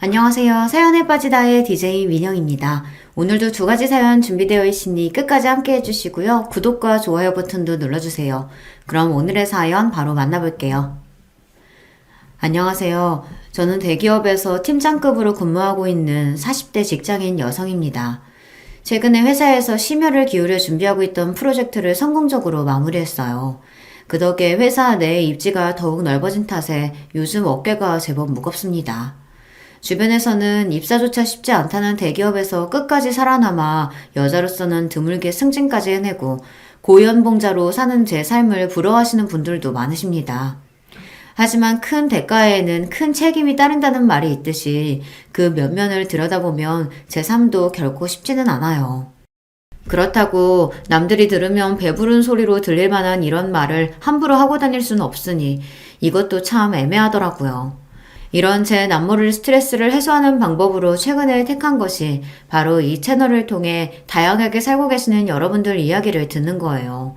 안녕하세요. 사연에 빠지다의 DJ 민영입니다. 오늘도 두 가지 사연 준비되어 있으니 끝까지 함께 해주시고요. 구독과 좋아요 버튼도 눌러주세요. 그럼 오늘의 사연 바로 만나볼게요. 안녕하세요. 저는 대기업에서 팀장급으로 근무하고 있는 40대 직장인 여성입니다. 최근에 회사에서 심혈을 기울여 준비하고 있던 프로젝트를 성공적으로 마무리했어요. 그 덕에 회사 내 입지가 더욱 넓어진 탓에 요즘 어깨가 제법 무겁습니다. 주변에서는 입사조차 쉽지 않다는 대기업에서 끝까지 살아남아 여자로서는 드물게 승진까지 해내고 고연봉자로 사는 제 삶을 부러워하시는 분들도 많으십니다. 하지만 큰 대가에는 큰 책임이 따른다는 말이 있듯이 그 면면을 들여다보면 제 삶도 결코 쉽지는 않아요. 그렇다고 남들이 들으면 배부른 소리로 들릴 만한 이런 말을 함부로 하고 다닐 수는 없으니 이것도 참 애매하더라고요. 이런 제 남모를 스트레스를 해소하는 방법으로 최근에 택한 것이 바로 이 채널을 통해 다양하게 살고 계시는 여러분들 이야기를 듣는 거예요.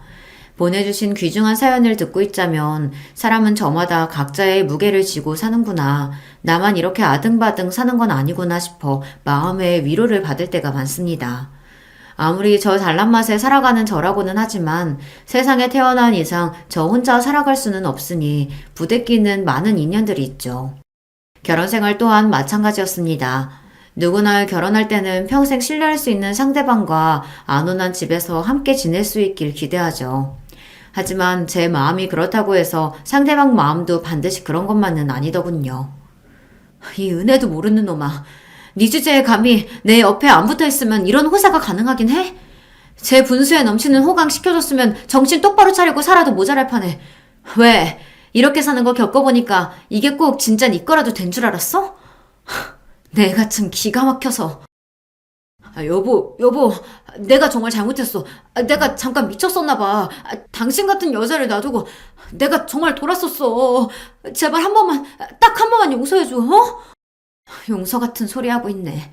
보내주신 귀중한 사연을 듣고 있자면 사람은 저마다 각자의 무게를 지고 사는구나. 나만 이렇게 아등바등 사는 건 아니구나 싶어 마음의 위로를 받을 때가 많습니다. 아무리 저 잘난 맛에 살아가는 저라고는 하지만 세상에 태어난 이상 저 혼자 살아갈 수는 없으니 부대끼는 많은 인연들이 있죠. 결혼생활 또한 마찬가지였습니다. 누구나 결혼할 때는 평생 신뢰할 수 있는 상대방과 안온한 집에서 함께 지낼 수 있길 기대하죠. 하지만 제 마음이 그렇다고 해서 상대방 마음도 반드시 그런 것만은 아니더군요. 이 은혜도 모르는 놈아. 네 주제에 감히 내 옆에 안 붙어있으면 이런 호사가 가능하긴 해? 제 분수에 넘치는 호강 시켜줬으면 정신 똑바로 차리고 살아도 모자랄 판에. 왜? 이렇게 사는 거 겪어보니까 이게 꼭 진짜 네 거라도 된 줄 알았어? 내가 참 기가 막혀서. 여보, 내가 정말 잘못했어. 내가 잠깐 미쳤었나 봐. 당신 같은 여자를 놔두고 내가 정말 돌았었어. 제발 한 번만, 딱 한 번만 용서해줘, 어? 용서 같은 소리 하고 있네.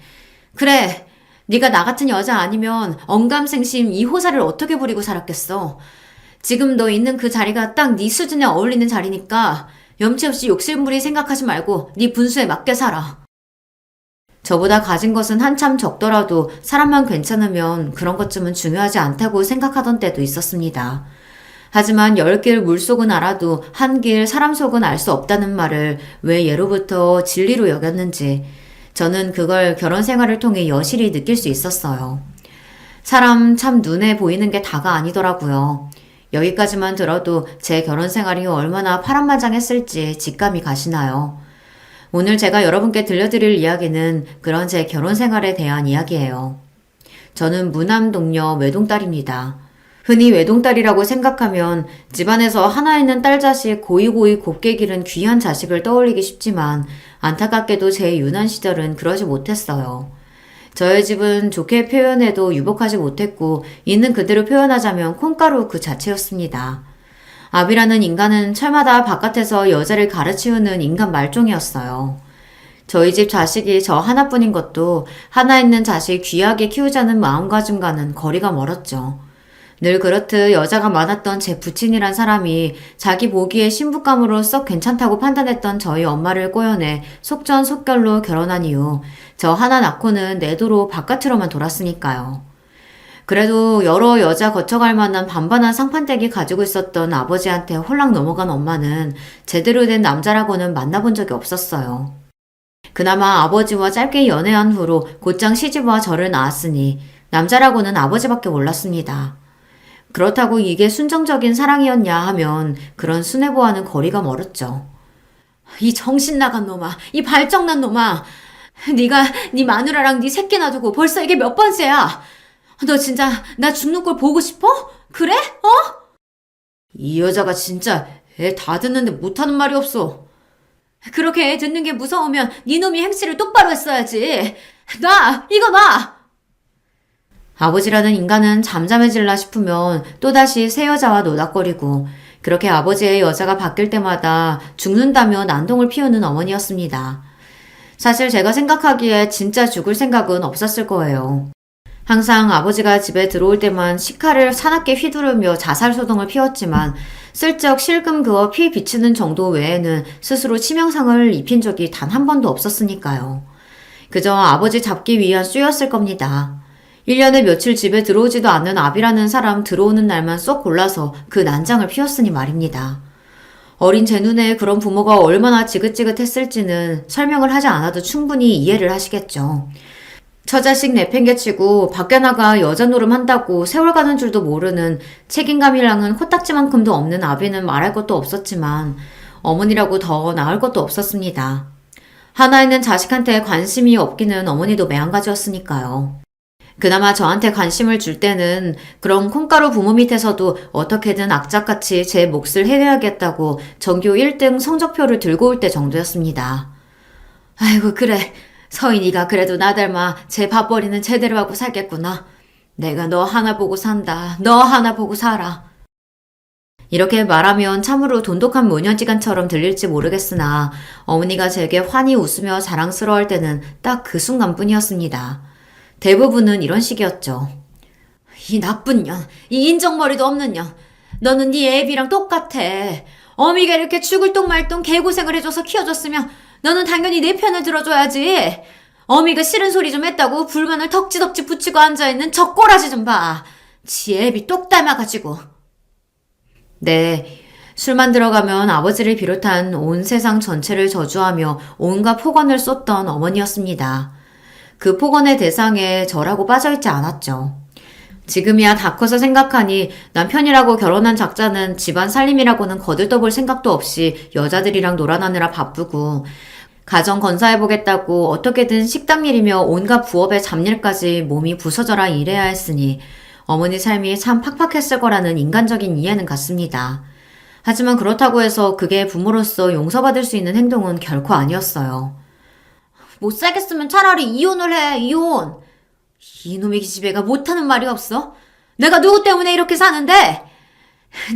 그래, 네가 나 같은 여자 아니면 언감생심 이 호사를 어떻게 부리고 살았겠어. 지금 너 있는 그 자리가 딱 네 수준에 어울리는 자리니까 염치 없이 욕심부리 생각하지 말고 네 분수에 맞게 살아. 저보다 가진 것은 한참 적더라도 사람만 괜찮으면 그런 것쯤은 중요하지 않다고 생각하던 때도 있었습니다. 하지만 10길 물속은 알아도 한 길 사람 속은 알 수 없다는 말을 왜 예로부터 진리로 여겼는지 저는 그걸 결혼 생활을 통해 여실히 느낄 수 있었어요. 사람 참 눈에 보이는 게 다가 아니더라고요. 여기까지만 들어도 제 결혼 생활이 얼마나 파란만장했을지 직감이 가시나요? 오늘 제가 여러분께 들려드릴 이야기는 그런 제 결혼 생활에 대한 이야기예요. 저는 무남 동녀 외동딸입니다. 흔히 외동딸이라고 생각하면 집안에서 하나 있는 딸 자식 고이고이 곱게 기른 귀한 자식을 떠올리기 쉽지만 안타깝게도 제 유난 시절은 그러지 못했어요. 저의 집은 좋게 표현해도 유복하지 못했고 있는 그대로 표현하자면 콩가루 그 자체였습니다. 아비라는 인간은 철마다 바깥에서 여자를 가르치우는 인간 말종이었어요. 저희 집 자식이 저 하나뿐인 것도 하나 있는 자식 귀하게 키우자는 마음가짐과는 거리가 멀었죠. 늘 그렇듯 여자가 많았던 제 부친이란 사람이 자기 보기에 신부감으로 썩 괜찮다고 판단했던 저희 엄마를 꼬여내 속전속결로 결혼한 이후 저 하나 낳고는 내도로 바깥으로만 돌았으니까요. 그래도 여러 여자 거쳐갈 만한 반반한 상판댁이 가지고 있었던 아버지한테 홀랑 넘어간 엄마는 제대로 된 남자라고는 만나본 적이 없었어요. 그나마 아버지와 짧게 연애한 후로 곧장 시집와 저를 낳았으니 남자라고는 아버지밖에 몰랐습니다. 그렇다고 이게 순정적인 사랑이었냐 하면 그런 순애보와는 거리가 멀었죠. 이 정신 나간 놈아, 이 발정난 놈아. 네가 네 마누라랑 네 새끼 놔두고 벌써 이게 몇 번째야. 너 진짜 나 죽는 꼴 보고 싶어? 그래? 어? 이 여자가 진짜 애 다 듣는데 못하는 말이 없어. 그렇게 애 듣는 게 무서우면 네 놈이 행실을 똑바로 했어야지. 이거 놔! 아버지라는 인간은 잠잠해질라 싶으면 또다시 새 여자와 노닥거리고 그렇게 아버지의 여자가 바뀔 때마다 죽는다며 난동을 피우는 어머니였습니다. 사실 제가 생각하기에 진짜 죽을 생각은 없었을 거예요. 항상 아버지가 집에 들어올 때만 식칼을 사납게 휘두르며 자살소동을 피웠지만 슬쩍 실금 그어 피 비치는 정도 외에는 스스로 치명상을 입힌 적이 단 한 번도 없었으니까요. 그저 아버지 잡기 위한 쑤였을 겁니다. 1년에 며칠 집에 들어오지도 않는 아비라는 사람 들어오는 날만 쏙 골라서 그 난장을 피웠으니 말입니다. 어린 제 눈에 그런 부모가 얼마나 지긋지긋했을지는 설명을 하지 않아도 충분히 이해를 하시겠죠. 처자식 내팽개치고 밖에 나가 여자 노름한다고 세월 가는 줄도 모르는 책임감이랑은 코딱지만큼도 없는 아비는 말할 것도 없었지만 어머니라고 더 나을 것도 없었습니다. 하나 있는 자식한테 관심이 없기는 어머니도 매한가지였으니까요. 그나마 저한테 관심을 줄 때는 그런 콩가루 부모 밑에서도 어떻게든 악착같이 제 몫을 해내야겠다고 전교 1등 성적표를 들고 올 때 정도였습니다. 아이고 그래. 서인이가 그래도 나 닮아 제 밥벌이는 제대로 하고 살겠구나. 내가 너 하나 보고 산다. 너 하나 보고 살아. 이렇게 말하면 참으로 돈독한 모녀지간처럼 들릴지 모르겠으나 어머니가 제게 환히 웃으며 자랑스러워할 때는 딱 그 순간뿐이었습니다. 대부분은 이런 식이었죠. 이 나쁜 년, 이 인정머리도 없는 년. 너는 네 애비랑 똑같아. 어미가 이렇게 죽을 똥 말 똥 개고생을 해줘서 키워줬으면 너는 당연히 내 편을 들어줘야지. 어미가 싫은 소리 좀 했다고 불만을 덕지덕지 붙이고 앉아있는 저 꼬라지 좀 봐. 지 애비 똑 닮아가지고. 네, 술만 들어가면 아버지를 비롯한 온 세상 전체를 저주하며 온갖 폭언을 쏟던 어머니였습니다. 그 폭언의 대상에 저라고 빠져있지 않았죠. 지금이야 다 커서 생각하니 남편이라고 결혼한 작자는 집안 살림이라고는 거들떠볼 생각도 없이 여자들이랑 놀아나느라 바쁘고 가정 건사해보겠다고 어떻게든 식당 일이며 온갖 부업의 잡일까지 몸이 부서져라 일해야 했으니 어머니 삶이 참 팍팍했을 거라는 인간적인 이해는 같습니다. 하지만 그렇다고 해서 그게 부모로서 용서받을 수 있는 행동은 결코 아니었어요. 못 살겠으면 차라리 이혼을 해, 이혼. 이놈의 기집애가 못하는 말이 없어? 내가 누구 때문에 이렇게 사는데?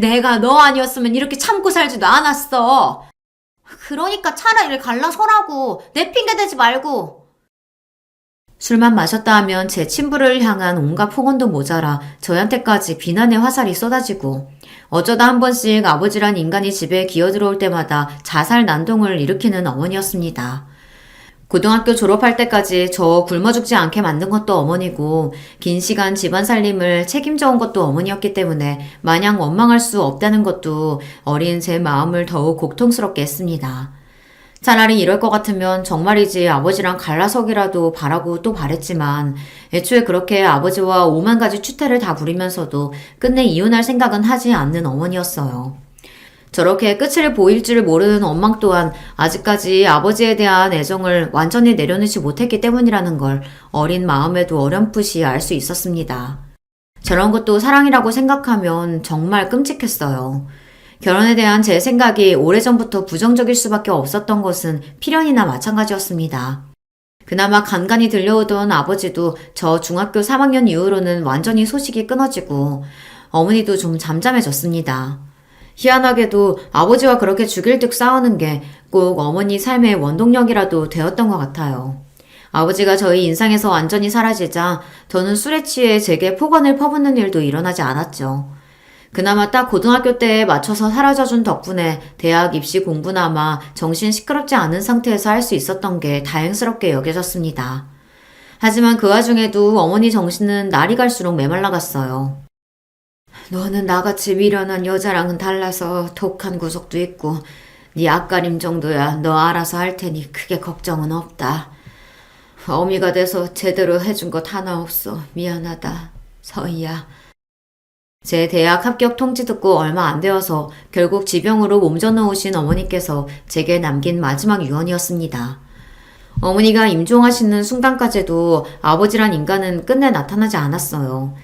내가 너 아니었으면 이렇게 참고 살지도 않았어. 그러니까 차라리 갈라서라고. 내 핑계 대지 말고. 술만 마셨다 하면 제 친부를 향한 온갖 폭언도 모자라 저한테까지 비난의 화살이 쏟아지고 어쩌다 한 번씩 아버지란 인간이 집에 기어들어올 때마다 자살 난동을 일으키는 어머니였습니다. 고등학교 졸업할 때까지 저 굶어 죽지 않게 만든 것도 어머니고 긴 시간 집안 살림을 책임져 온 것도 어머니였기 때문에 마냥 원망할 수 없다는 것도 어린 제 마음을 더욱 고통스럽게 했습니다. 차라리 이럴 것 같으면 정말이지 아버지랑 갈라서기라도 바라고 또 바랬지만 애초에 그렇게 아버지와 오만 가지 추태를 다 부리면서도 끝내 이혼할 생각은 하지 않는 어머니였어요. 저렇게 끝을 보일 줄 모르는 원망 또한 아직까지 아버지에 대한 애정을 완전히 내려놓지 못했기 때문이라는 걸 어린 마음에도 어렴풋이 알 수 있었습니다. 저런 것도 사랑이라고 생각하면 정말 끔찍했어요. 결혼에 대한 제 생각이 오래전부터 부정적일 수밖에 없었던 것은 필연이나 마찬가지였습니다. 그나마 간간히 들려오던 아버지도 저 중학교 3학년 이후로는 완전히 소식이 끊어지고 어머니도 좀 잠잠해졌습니다. 희한하게도 아버지와 그렇게 죽일 듯 싸우는 게 꼭 어머니 삶의 원동력이라도 되었던 것 같아요. 아버지가 저희 인상에서 완전히 사라지자 저는 술에 취해 제게 폭언을 퍼붓는 일도 일어나지 않았죠. 그나마 딱 고등학교 때에 맞춰서 사라져준 덕분에 대학 입시 공부나마 정신 시끄럽지 않은 상태에서 할 수 있었던 게 다행스럽게 여겨졌습니다. 하지만 그 와중에도 어머니 정신은 날이 갈수록 메말라갔어요. 너는 나같이 미련한 여자랑은 달라서 독한 구석도 있고 네 앞가림 정도야 너 알아서 할 테니 크게 걱정은 없다. 어미가 돼서 제대로 해준 것 하나 없어. 미안하다. 서희야. 제 대학 합격 통지 듣고 얼마 안 되어서 결국 지병으로 몸져 놓으신 어머니께서 제게 남긴 마지막 유언이었습니다. 어머니가 임종하시는 순간까지도 아버지란 인간은 끝내 나타나지 않았어요.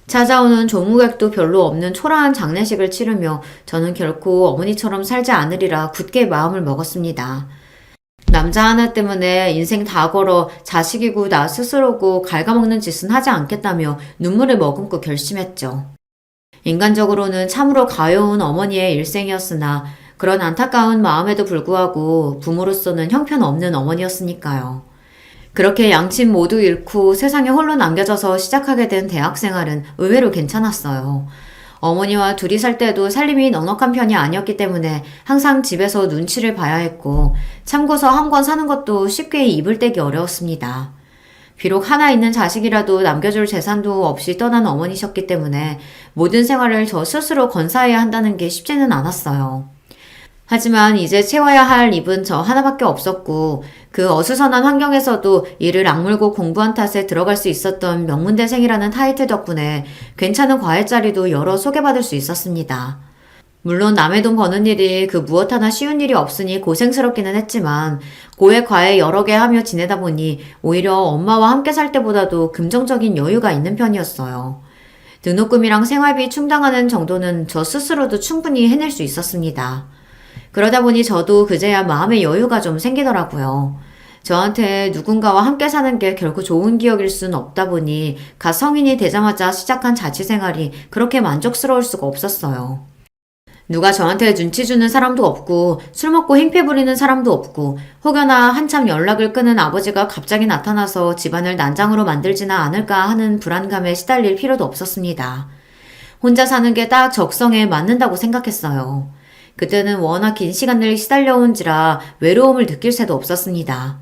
찾아오는 조무객도 별로 없는 초라한 장례식을 치르며 저는 결코 어머니처럼 살지 않으리라 굳게 마음을 먹었습니다. 남자 하나 때문에 인생 다 걸어 자식이고 나 스스로고 갉아먹는 짓은 하지 않겠다며 눈물을 머금고 결심했죠. 인간적으로는 참으로 가여운 어머니의 일생이었으나 그런 안타까운 마음에도 불구하고 부모로서는 형편없는 어머니였으니까요. 그렇게 양친 모두 잃고 세상에 홀로 남겨져서 시작하게 된 대학생활은 의외로 괜찮았어요. 어머니와 둘이 살 때도 살림이 넉넉한 편이 아니었기 때문에 항상 집에서 눈치를 봐야 했고, 참고서 한 권 사는 것도 쉽게 입을 떼기 어려웠습니다. 비록 하나 있는 자식이라도 남겨줄 재산도 없이 떠난 어머니셨기 때문에 모든 생활을 저 스스로 건사해야 한다는 게 쉽지는 않았어요. 하지만 이제 채워야 할 입은 저 하나밖에 없었고, 그 어수선한 환경에서도 이를 악물고 공부한 탓에 들어갈 수 있었던 명문대생이라는 타이틀 덕분에 괜찮은 과외자리도 여러 소개받을 수 있었습니다. 물론 남의 돈 버는 일이 그 무엇 하나 쉬운 일이 없으니 고생스럽기는 했지만, 고액 과외 여러 개 하며 지내다 보니 오히려 엄마와 함께 살 때보다도 금전적인 여유가 있는 편이었어요. 등록금이랑 생활비 충당하는 정도는 저 스스로도 충분히 해낼 수 있었습니다. 그러다 보니 저도 그제야 마음의 여유가 좀 생기더라고요. 저한테 누군가와 함께 사는 게 결코 좋은 기억일 수는 없다 보니 갓 성인이 되자마자 시작한 자취생활이 그렇게 만족스러울 수가 없었어요. 누가 저한테 눈치 주는 사람도 없고 술 먹고 행패 부리는 사람도 없고 혹여나 한참 연락을 끊은 아버지가 갑자기 나타나서 집안을 난장으로 만들지나 않을까 하는 불안감에 시달릴 필요도 없었습니다. 혼자 사는 게 딱 적성에 맞는다고 생각했어요. 그때는 워낙 긴 시간을 시달려온지라 외로움을 느낄 새도 없었습니다.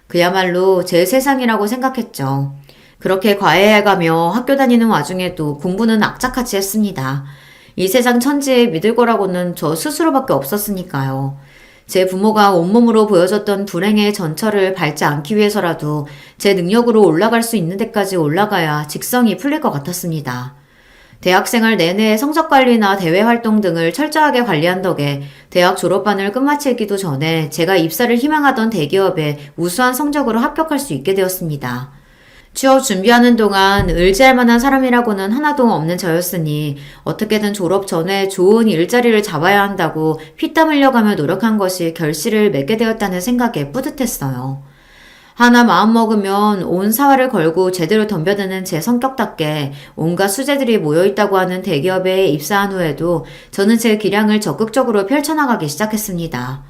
그야말로 제 세상이라고 생각했죠. 그렇게 과외해가며 학교 다니는 와중에도 공부는 악착같이 했습니다. 이 세상 천지에 믿을 거라고는 저 스스로밖에 없었으니까요. 제 부모가 온몸으로 보여줬던 불행의 전철을 밟지 않기 위해서라도 제 능력으로 올라갈 수 있는 데까지 올라가야 직성이 풀릴 것 같았습니다. 대학생활 내내 성적관리나 대외활동 등을 철저하게 관리한 덕에 대학 졸업반을 끝마치기도 전에 제가 입사를 희망하던 대기업에 우수한 성적으로 합격할 수 있게 되었습니다. 취업 준비하는 동안 의지할 만한 사람이라고는 하나도 없는 저였으니 어떻게든 졸업 전에 좋은 일자리를 잡아야 한다고 피땀 흘려가며 노력한 것이 결실을 맺게 되었다는 생각에 뿌듯했어요. 하나 마음먹으면 온 사활을 걸고 제대로 덤벼드는 제 성격답게 온갖 수재들이 모여있다고 하는 대기업에 입사한 후에도 저는 제 기량을 적극적으로 펼쳐나가기 시작했습니다.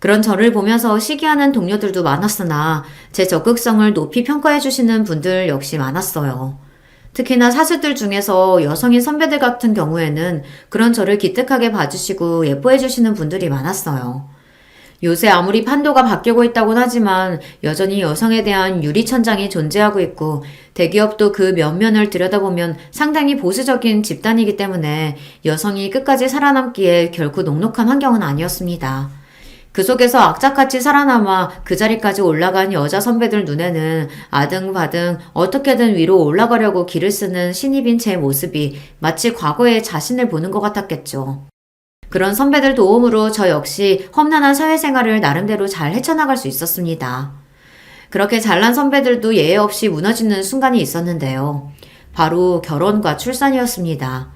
그런 저를 보면서 시기하는 동료들도 많았으나 제 적극성을 높이 평가해주시는 분들 역시 많았어요. 특히나 사수들 중에서 여성인 선배들 같은 경우에는 그런 저를 기특하게 봐주시고 예뻐해주시는 분들이 많았어요. 요새 아무리 판도가 바뀌고 있다곤 하지만 여전히 여성에 대한 유리천장이 존재하고 있고 대기업도 그 면면을 들여다보면 상당히 보수적인 집단이기 때문에 여성이 끝까지 살아남기에 결코 녹록한 환경은 아니었습니다. 그 속에서 악착같이 살아남아 그 자리까지 올라간 여자 선배들 눈에는 아등바등 어떻게든 위로 올라가려고 길을 쓰는 신입인 제 모습이 마치 과거의 자신을 보는 것 같았겠죠. 그런 선배들 도움으로 저 역시 험난한 사회생활을 나름대로 잘 헤쳐나갈 수 있었습니다. 그렇게 잘난 선배들도 예외 없이 무너지는 순간이 있었는데요. 바로 결혼과 출산이었습니다.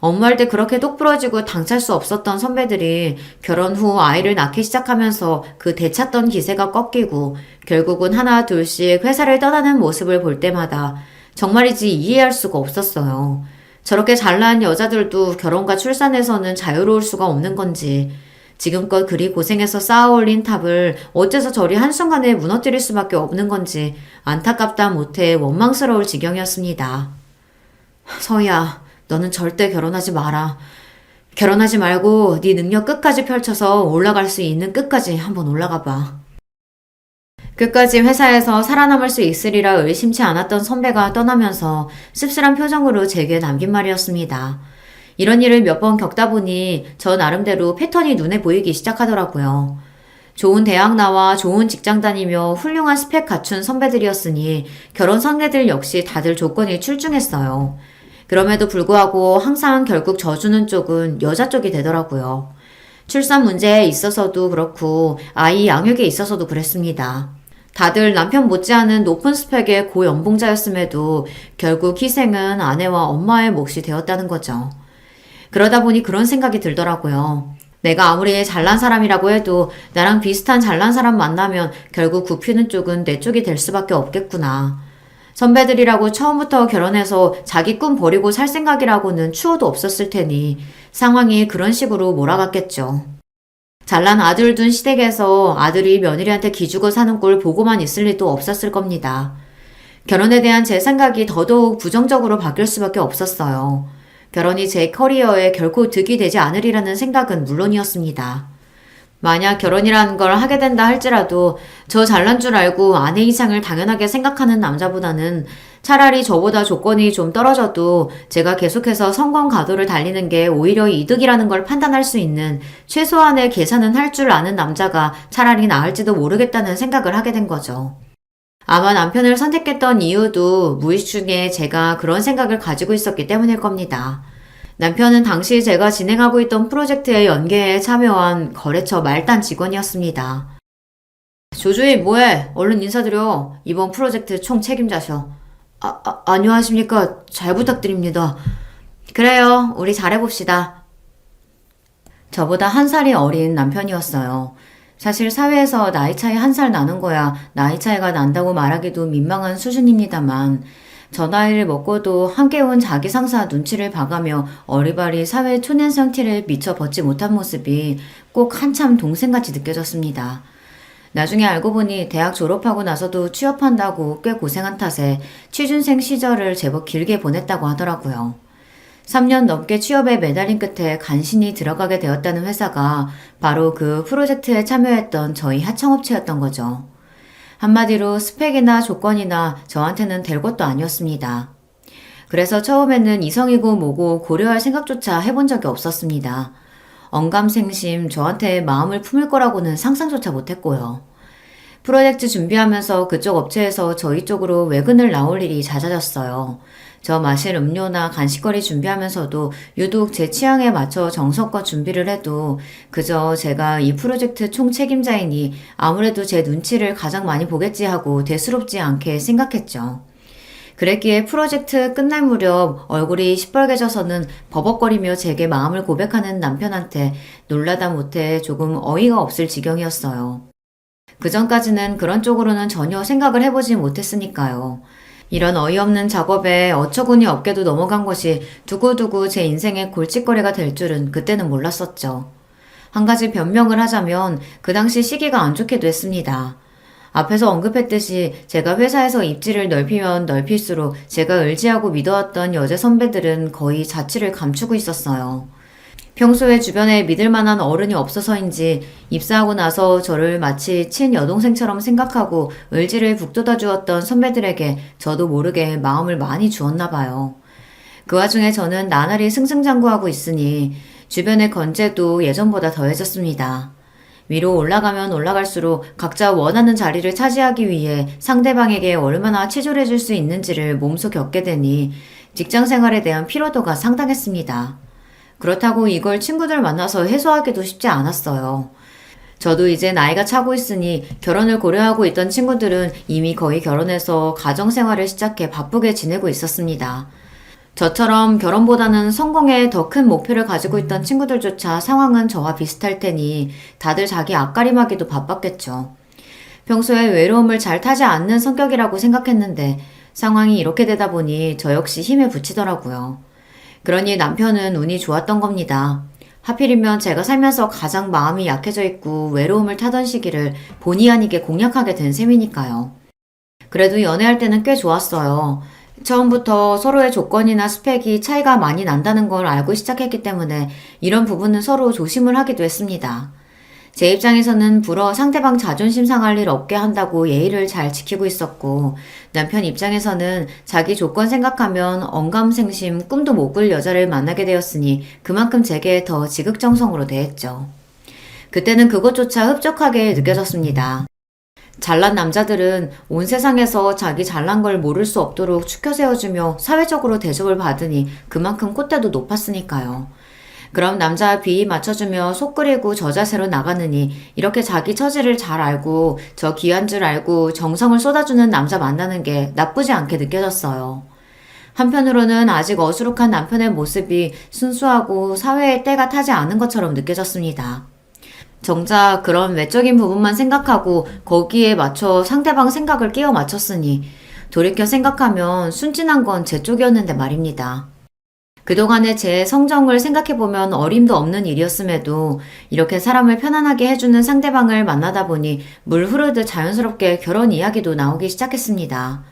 업무할 때 그렇게 똑부러지고 당찰 수 없었던 선배들이 결혼 후 아이를 낳기 시작하면서 그 되찾던 기세가 꺾이고 결국은 하나 둘씩 회사를 떠나는 모습을 볼 때마다 정말이지 이해할 수가 없었어요. 저렇게 잘난 여자들도 결혼과 출산에서는 자유로울 수가 없는 건지 지금껏 그리 고생해서 쌓아올린 탑을 어째서 저리 한순간에 무너뜨릴 수밖에 없는 건지 안타깝다 못해 원망스러울 지경이었습니다. 서희야, 너는 절대 결혼하지 마라. 결혼하지 말고 네 능력 끝까지 펼쳐서 올라갈 수 있는 끝까지 한번 올라가 봐. 끝까지 회사에서 살아남을 수 있으리라 의심치 않았던 선배가 떠나면서 씁쓸한 표정으로 제게 남긴 말이었습니다. 이런 일을 몇 번 겪다 보니 저 나름대로 패턴이 눈에 보이기 시작하더라고요. 좋은 대학 나와 좋은 직장 다니며 훌륭한 스펙 갖춘 선배들이었으니 결혼 선배들 역시 다들 조건이 출중했어요. 그럼에도 불구하고 항상 결국 져주는 쪽은 여자 쪽이 되더라고요. 출산 문제에 있어서도 그렇고 아이 양육에 있어서도 그랬습니다. 다들 남편 못지않은 높은 스펙의 고연봉자였음에도 결국 희생은 아내와 엄마의 몫이 되었다는 거죠. 그러다 보니 그런 생각이 들더라고요. 내가 아무리 잘난 사람이라고 해도 나랑 비슷한 잘난 사람 만나면 결국 굽히는 쪽은 내 쪽이 될 수밖에 없겠구나. 선배들이라고 처음부터 결혼해서 자기 꿈 버리고 살 생각이라고는 추호도 없었을 테니 상황이 그런 식으로 몰아갔겠죠. 잘난 아들 둔 시댁에서 아들이 며느리한테 기죽어 사는 꼴 보고만 있을 리도 없었을 겁니다. 결혼에 대한 제 생각이 더더욱 부정적으로 바뀔 수밖에 없었어요. 결혼이 제 커리어에 결코 득이 되지 않으리라는 생각은 물론이었습니다. 만약 결혼이라는 걸 하게 된다 할지라도 저 잘난 줄 알고 아내 이상을 당연하게 생각하는 남자보다는 차라리 저보다 조건이 좀 떨어져도 제가 계속해서 성공 가도를 달리는 게 오히려 이득이라는 걸 판단할 수 있는 최소한의 계산은 할 줄 아는 남자가 차라리 나을지도 모르겠다는 생각을 하게 된 거죠. 아마 남편을 선택했던 이유도 무의식 중에 제가 그런 생각을 가지고 있었기 때문일 겁니다. 남편은 당시 제가 진행하고 있던 프로젝트의 연계에 참여한 거래처 말단 직원이었습니다. 조주희 뭐해? 얼른 인사드려. 이번 프로젝트 총 책임자셔. 안녕하십니까. 잘 부탁드립니다. 그래요. 우리 잘해봅시다. 저보다 한 살이 어린 남편이었어요. 사실 사회에서 나이 차이 한 살 나는 거야 나이 차이가 난다고 말하기도 민망한 수준입니다만 저 나이를 먹고도 함께 온 자기 상사 눈치를 봐가며 어리바리 사회 초년생 티를 미처 벗지 못한 모습이 꼭 한참 동생같이 느껴졌습니다. 나중에 알고 보니 대학 졸업하고 나서도 취업한다고 꽤 고생한 탓에 취준생 시절을 제법 길게 보냈다고 하더라고요. 3년 넘게 취업에 매달린 끝에 간신히 들어가게 되었다는 회사가 바로 그 프로젝트에 참여했던 저희 하청업체였던 거죠. 한마디로 스펙이나 조건이나 저한테는 될 것도 아니었습니다. 그래서 처음에는 이성이고 뭐고 고려할 생각조차 해본 적이 없었습니다. 언감생심 저한테 마음을 품을 거라고는 상상조차 못했고요. 프로젝트 준비하면서 그쪽 업체에서 저희 쪽으로 외근을 나올 일이 잦아졌어요. 저 마실 음료나 간식거리 준비하면서도 유독 제 취향에 맞춰 정성껏 준비를 해도 그저 제가 이 프로젝트 총 책임자이니 아무래도 제 눈치를 가장 많이 보겠지 하고 대수롭지 않게 생각했죠. 그랬기에 프로젝트 끝날 무렵 얼굴이 시뻘개져서는 버벅거리며 제게 마음을 고백하는 남편한테 놀라다 못해 조금 어이가 없을 지경이었어요. 그전까지는 그런 쪽으로는 전혀 생각을 해보지 못했으니까요. 이런 어이없는 작업에 어처구니 없게도 넘어간 것이 두고두고 제 인생의 골칫거리가 될 줄은 그때는 몰랐었죠. 한 가지 변명을 하자면 그 당시 시기가 안 좋기도 했습니다. 앞에서 언급했듯이 제가 회사에서 입지를 넓히면 넓힐수록 제가 의지하고 믿어왔던 여자 선배들은 거의 자취를 감추고 있었어요. 평소에 주변에 믿을 만한 어른이 없어서인지 입사하고 나서 저를 마치 친여동생처럼 생각하고 의지를 북돋아 주었던 선배들에게 저도 모르게 마음을 많이 주었나 봐요. 그 와중에 저는 나날이 승승장구하고 있으니 주변의 건재도 예전보다 더해졌습니다. 위로 올라가면 올라갈수록 각자 원하는 자리를 차지하기 위해 상대방에게 얼마나 치졸해 줄 수 있는지를 몸소 겪게 되니 직장 생활에 대한 피로도가 상당했습니다. 그렇다고 이걸 친구들 만나서 해소하기도 쉽지 않았어요. 저도 이제 나이가 차고 있으니 결혼을 고려하고 있던 친구들은 이미 거의 결혼해서 가정생활을 시작해 바쁘게 지내고 있었습니다. 저처럼 결혼보다는 성공에 더 큰 목표를 가지고 있던 친구들조차 상황은 저와 비슷할 테니 다들 자기 앞가림하기도 바빴겠죠. 평소에 외로움을 잘 타지 않는 성격이라고 생각했는데 상황이 이렇게 되다 보니 저 역시 힘에 부치더라고요. 그러니 남편은 운이 좋았던 겁니다. 하필이면 제가 살면서 가장 마음이 약해져 있고 외로움을 타던 시기를 본의 아니게 공략하게 된 셈이니까요. 그래도 연애할 때는 꽤 좋았어요. 처음부터 서로의 조건이나 스펙이 차이가 많이 난다는 걸 알고 시작했기 때문에 이런 부분은 서로 조심을 하기도 했습니다. 제 입장에서는 불어 상대방 자존심 상할 일 없게 한다고 예의를 잘 지키고 있었고 남편 입장에서는 자기 조건 생각하면 언감생심 꿈도 못 꿀 여자를 만나게 되었으니 그만큼 제게 더 지극정성으로 대했죠. 그때는 그것조차 흡족하게 느껴졌습니다. 잘난 남자들은 온 세상에서 자기 잘난 걸 모를 수 없도록 추켜 세워주며 사회적으로 대접을 받으니 그만큼 콧대도 높았으니까요. 그럼 남자 비위 맞춰주며 속 끓이고 저 자세로 나가느니 이렇게 자기 처지를 잘 알고 저 귀한 줄 알고 정성을 쏟아주는 남자 만나는 게 나쁘지 않게 느껴졌어요. 한편으로는 아직 어수룩한 남편의 모습이 순수하고 사회의 때가 타지 않은 것처럼 느껴졌습니다. 정작 그런 외적인 부분만 생각하고 거기에 맞춰 상대방 생각을 끼워 맞췄으니 돌이켜 생각하면 순진한 건 제 쪽이었는데 말입니다. 그동안의 제 성정을 생각해보면 어림도 없는 일이었음에도 이렇게 사람을 편안하게 해주는 상대방을 만나다 보니 물 흐르듯 자연스럽게 결혼 이야기도 나오기 시작했습니다.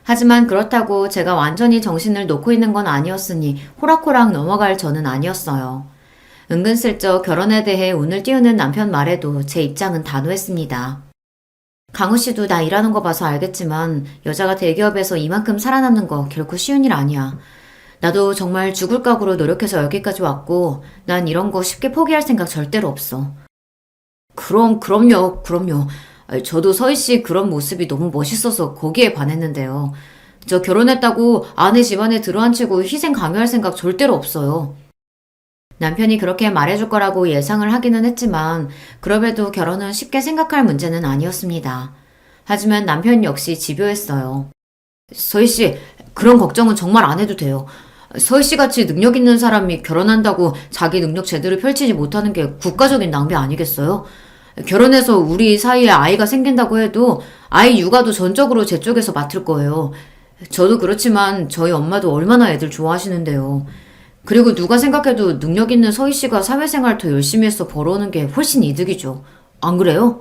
하지만 그렇다고 제가 완전히 정신을 놓고 있는 건 아니었으니 호락호락 넘어갈 저는 아니었어요. 은근슬쩍 결혼에 대해 운을 띄우는 남편 말에도 제 입장은 단호했습니다. 강우 씨도 나 일하는 거 봐서 알겠지만 여자가 대기업에서 이만큼 살아남는 거 결코 쉬운 일 아니야. 나도 정말 죽을 각오로 노력해서 여기까지 왔고 난 이런 거 쉽게 포기할 생각 절대로 없어. 그럼요. 저도 서희 씨 그런 모습이 너무 멋있어서 거기에 반했는데요. 저 결혼했다고 아내 집안에 들어앉히고 희생 강요할 생각 절대로 없어요. 남편이 그렇게 말해줄 거라고 예상을 하기는 했지만 그럼에도 결혼은 쉽게 생각할 문제는 아니었습니다. 하지만 남편 역시 집요했어요. 서희 씨, 그런 걱정은 정말 안 해도 돼요. 서희 씨 같이 능력 있는 사람이 결혼한다고 자기 능력 제대로 펼치지 못하는 게 국가적인 낭비 아니겠어요? 결혼해서 우리 사이에 아이가 생긴다고 해도 아이 육아도 전적으로 제 쪽에서 맡을 거예요. 저도 그렇지만 저희 엄마도 얼마나 애들 좋아하시는데요. 그리고 누가 생각해도 능력 있는 서희 씨가 사회생활 더 열심히 해서 벌어오는 게 훨씬 이득이죠. 안 그래요?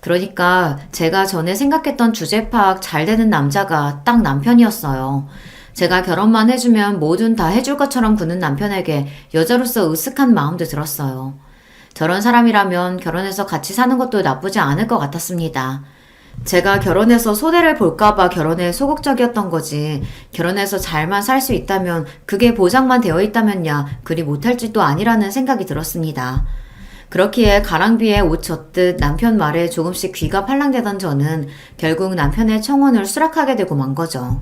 그러니까 제가 전에 생각했던 주제 파악 잘 되는 남자가 딱 남편이었어요. 제가 결혼만 해주면 뭐든 다 해줄 것처럼 구는 남편에게 여자로서 으쓱한 마음도 들었어요. 저런 사람이라면 결혼해서 같이 사는 것도 나쁘지 않을 것 같았습니다. 제가 결혼해서 소대를 볼까봐 결혼에 소극적이었던 거지, 결혼해서 잘만 살 수 있다면 그게 보장만 되어 있다면야 그리 못할 짓도 아니라는 생각이 들었습니다. 그렇기에 가랑비에 옷 젖듯 남편 말에 조금씩 귀가 팔랑대던 저는 결국 남편의 청혼을 수락하게 되고 만 거죠.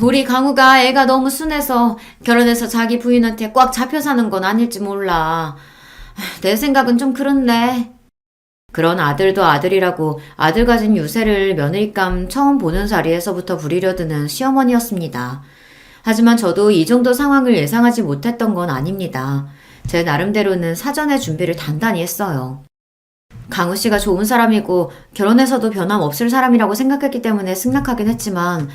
우리 강우가 애가 너무 순해서 결혼해서 자기 부인한테 꽉 잡혀 사는 건 아닐지 몰라. 내 생각은 좀 그렇네. 그런 아들도 아들이라고 아들 가진 유세를 며느리감 처음 보는 자리에서부터 부리려드는 시어머니였습니다. 하지만 저도 이 정도 상황을 예상하지 못했던 건 아닙니다. 제 나름대로는 사전에 준비를 단단히 했어요. 강우 씨가 좋은 사람이고 결혼해서도 변함없을 사람이라고 생각했기 때문에 승낙하긴 했지만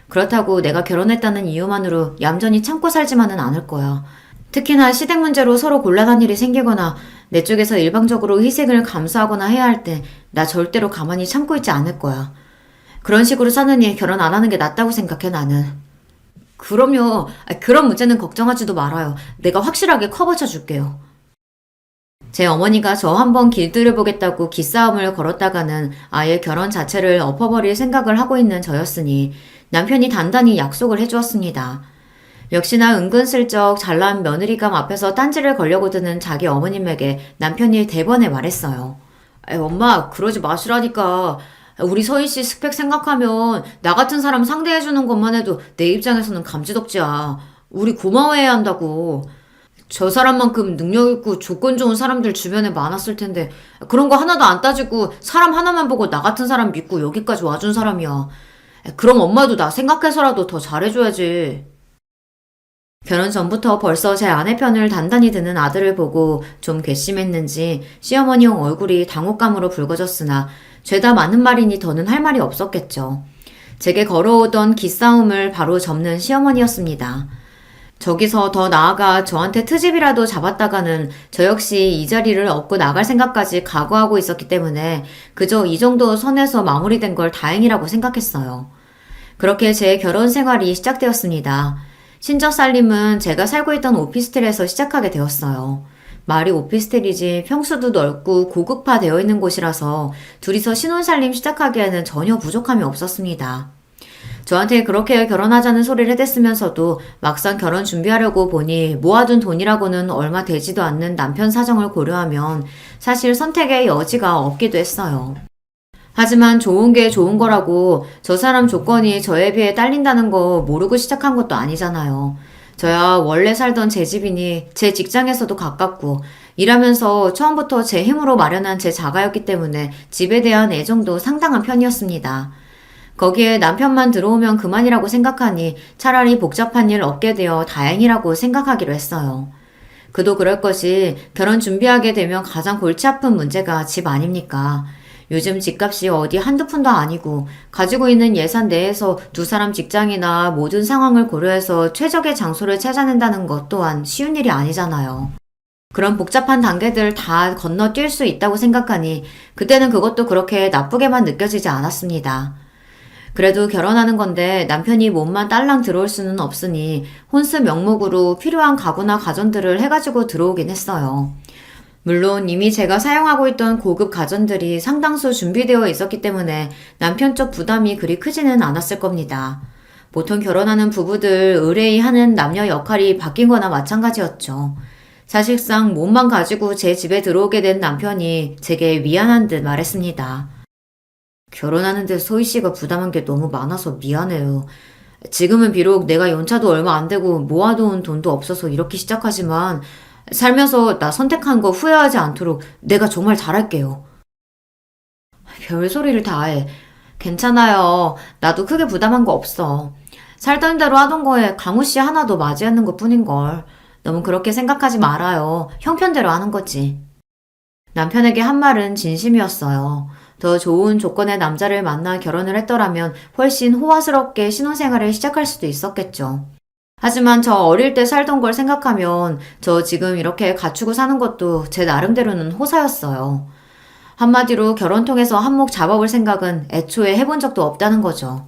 그렇다고 내가 결혼했다는 이유만으로 얌전히 참고 살지만은 않을 거야. 특히나 시댁 문제로 서로 곤란한 일이 생기거나 내 쪽에서 일방적으로 희생을 감수하거나 해야 할 때 나 절대로 가만히 참고 있지 않을 거야. 그런 식으로 사느니 결혼 안 하는 게 낫다고 생각해 나는. 그럼요. 그런 문제는 걱정하지도 말아요. 내가 확실하게 커버쳐 줄게요. 제 어머니가 저 한번 길들여보겠다고 기싸움을 걸었다가는 아예 결혼 자체를 엎어버릴 생각을 하고 있는 저였으니 남편이 단단히 약속을 해주었습니다. 역시나 은근슬쩍 잘난 며느리감 앞에서 딴지를 걸려고 드는 자기 어머님에게 남편이 대번에 말했어요. 엄마, 그러지 마시라니까. 우리 서희 씨 스펙 생각하면 나 같은 사람 상대해주는 것만 해도 내 입장에서는 감지덕지야. 우리 고마워해야 한다고. 저 사람만큼 능력 있고 조건 좋은 사람들 주변에 많았을 텐데 그런 거 하나도 안 따지고 사람 하나만 보고 나 같은 사람 믿고 여기까지 와준 사람이야. 그럼 엄마도 나 생각해서라도 더 잘해줘야지. 결혼 전부터 벌써 제 아내 편을 단단히 드는 아들을 보고 좀 괘씸했는지 시어머니 형 얼굴이 당혹감으로 붉어졌으나 죄다 맞는 말이니 더는 할 말이 없었겠죠. 제게 걸어오던 기싸움을 바로 접는 시어머니였습니다. 저기서 더 나아가 저한테 트집이라도 잡았다가는 저 역시 이 자리를 얻고 나갈 생각까지 각오하고 있었기 때문에 그저 이 정도 선에서 마무리된 걸 다행이라고 생각했어요. 그렇게 제 결혼 생활이 시작되었습니다. 신저살림은 제가 살고 있던 오피스텔에서 시작하게 되었어요. 말이 오피스텔이지 평수도 넓고 고급화되어 있는 곳이라서 둘이서 신혼살림 시작하기에는 전혀 부족함이 없었습니다. 저한테 그렇게 결혼하자는 소리를 해댔으면서도 막상 결혼 준비하려고 보니 모아둔 돈이라고는 얼마 되지도 않는 남편 사정을 고려하면 사실 선택의 여지가 없기도 했어요. 하지만 좋은 게 좋은 거라고 저 사람 조건이 저에 비해 딸린다는 거 모르고 시작한 것도 아니잖아요. 저야 원래 살던 제 집이니 제 직장에서도 가깝고 일하면서 처음부터 제 힘으로 마련한 제 자가였기 때문에 집에 대한 애정도 상당한 편이었습니다. 거기에 남편만 들어오면 그만이라고 생각하니 차라리 복잡한 일 없게 되어 다행이라고 생각하기로 했어요. 그도 그럴 것이 결혼 준비하게 되면 가장 골치 아픈 문제가 집 아닙니까? 요즘 집값이 어디 한두 푼도 아니고 가지고 있는 예산 내에서 두 사람 직장이나 모든 상황을 고려해서 최적의 장소를 찾아낸다는 것 또한 쉬운 일이 아니잖아요. 그런 복잡한 단계들 다 건너뛸 수 있다고 생각하니 그때는 그것도 그렇게 나쁘게만 느껴지지 않았습니다. 그래도 결혼하는 건데 남편이 몸만 딸랑 들어올 수는 없으니 혼수 명목으로 필요한 가구나 가전들을 해가지고 들어오긴 했어요. 물론 이미 제가 사용하고 있던 고급 가전들이 상당수 준비되어 있었기 때문에 남편 쪽 부담이 그리 크지는 않았을 겁니다. 보통 결혼하는 부부들 의뢰하는 남녀 역할이 바뀐 거나 마찬가지였죠. 사실상 몸만 가지고 제 집에 들어오게 된 남편이 제게 미안한 듯 말했습니다. 결혼하는데 소희 씨가 부담한 게 너무 많아서 미안해요. 지금은 비록 내가 연차도 얼마 안 되고 모아놓은 돈도 없어서 이렇게 시작하지만 살면서 나 선택한 거 후회하지 않도록 내가 정말 잘할게요. 별소리를 다 해. 괜찮아요. 나도 크게 부담한 거 없어. 살던 대로 하던 거에 강우 씨 하나 더 맞이하는 것 뿐인걸. 너무 그렇게 생각하지 말아요. 형편대로 하는 거지. 남편에게 한 말은 진심이었어요. 더 좋은 조건의 남자를 만나 결혼을 했더라면 훨씬 호화스럽게 신혼생활을 시작할 수도 있었겠죠. 하지만 저 어릴 때 살던 걸 생각하면 저 지금 이렇게 갖추고 사는 것도 제 나름대로는 호사였어요. 한마디로 결혼 통해서 한몫 잡아볼 생각은 애초에 해본 적도 없다는 거죠.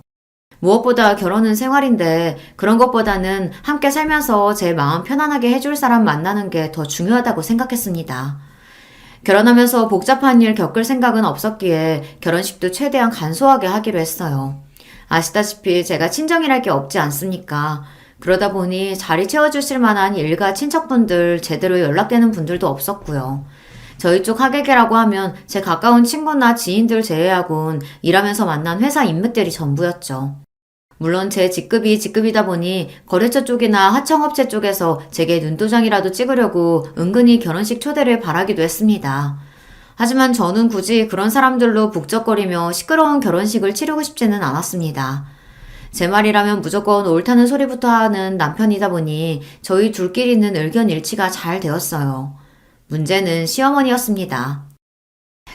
무엇보다 결혼은 생활인데 그런 것보다는 함께 살면서 제 마음 편안하게 해줄 사람 만나는 게 더 중요하다고 생각했습니다. 결혼하면서 복잡한 일 겪을 생각은 없었기에 결혼식도 최대한 간소하게 하기로 했어요. 아시다시피 제가 친정이랄 게 없지 않습니까? 그러다 보니 자리 채워주실 만한 일가 친척분들 제대로 연락되는 분들도 없었고요. 저희 쪽 하객이라고 하면 제 가까운 친구나 지인들 제외하곤 일하면서 만난 회사 인맥들이 전부였죠. 물론 제 직급이다 보니 거래처 쪽이나 하청업체 쪽에서 제게 눈도장이라도 찍으려고 은근히 결혼식 초대를 바라기도 했습니다. 하지만 저는 굳이 그런 사람들로 북적거리며 시끄러운 결혼식을 치르고 싶지는 않았습니다. 제 말이라면 무조건 옳다는 소리부터 하는 남편이다 보니 저희 둘끼리는 의견 일치가 잘 되었어요. 문제는 시어머니였습니다.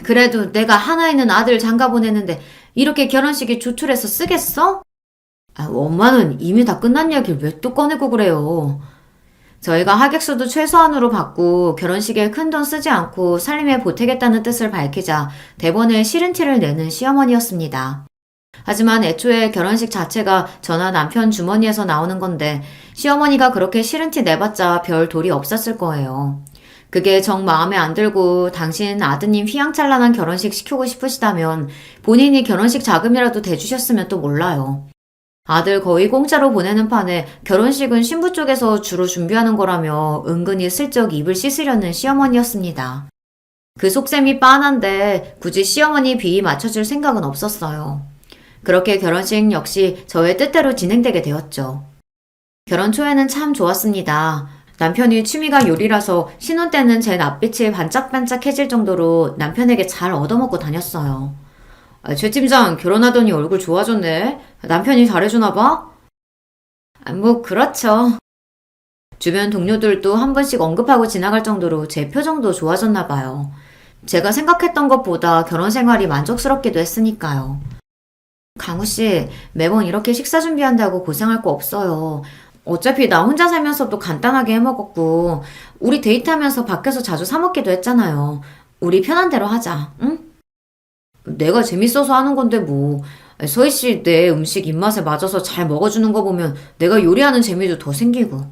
그래도 내가 하나 있는 아들 장가 보내는데 이렇게 결혼식에 조출해서 쓰겠어? 엄마는 이미 다 끝난 얘기를 왜 또 꺼내고 그래요. 저희가 하객수도 최소한으로 받고 결혼식에 큰돈 쓰지 않고 살림에 보태겠다는 뜻을 밝히자 대본에 싫은 티를 내는 시어머니였습니다. 하지만 애초에 결혼식 자체가 저나 남편 주머니에서 나오는 건데 시어머니가 그렇게 싫은 티 내봤자 별 도리 없었을 거예요. 그게 정 마음에 안 들고 당신 아드님 휘황찬란한 결혼식 시키고 싶으시다면 본인이 결혼식 자금이라도 대주셨으면 또 몰라요. 아들 거의 공짜로 보내는 판에 결혼식은 신부 쪽에서 주로 준비하는 거라며 은근히 슬쩍 입을 씻으려는 시어머니였습니다. 그 속셈이 빤한데 굳이 시어머니 비위 맞춰줄 생각은 없었어요. 그렇게 결혼식 역시 저의 뜻대로 진행되게 되었죠. 결혼 초에는 참 좋았습니다. 남편이 취미가 요리라서 신혼 때는 제 낯빛이 반짝반짝해질 정도로 남편에게 잘 얻어먹고 다녔어요. 최 팀장 결혼하더니 얼굴 좋아졌네. 남편이 잘해주나 봐? 뭐 그렇죠. 주변 동료들도 한 번씩 언급하고 지나갈 정도로 제 표정도 좋아졌나 봐요. 제가 생각했던 것보다 결혼 생활이 만족스럽기도 했으니까요. 강우씨, 매번 이렇게 식사 준비한다고 고생할 거 없어요. 어차피 나 혼자 살면서도 간단하게 해먹었고 우리 데이트하면서 밖에서 자주 사 먹기도 했잖아요. 우리 편한 대로 하자, 응? 내가 재밌어서 하는 건데 뭐. 서희씨 내 음식 입맛에 맞아서 잘 먹어주는 거 보면 내가 요리하는 재미도 더 생기고.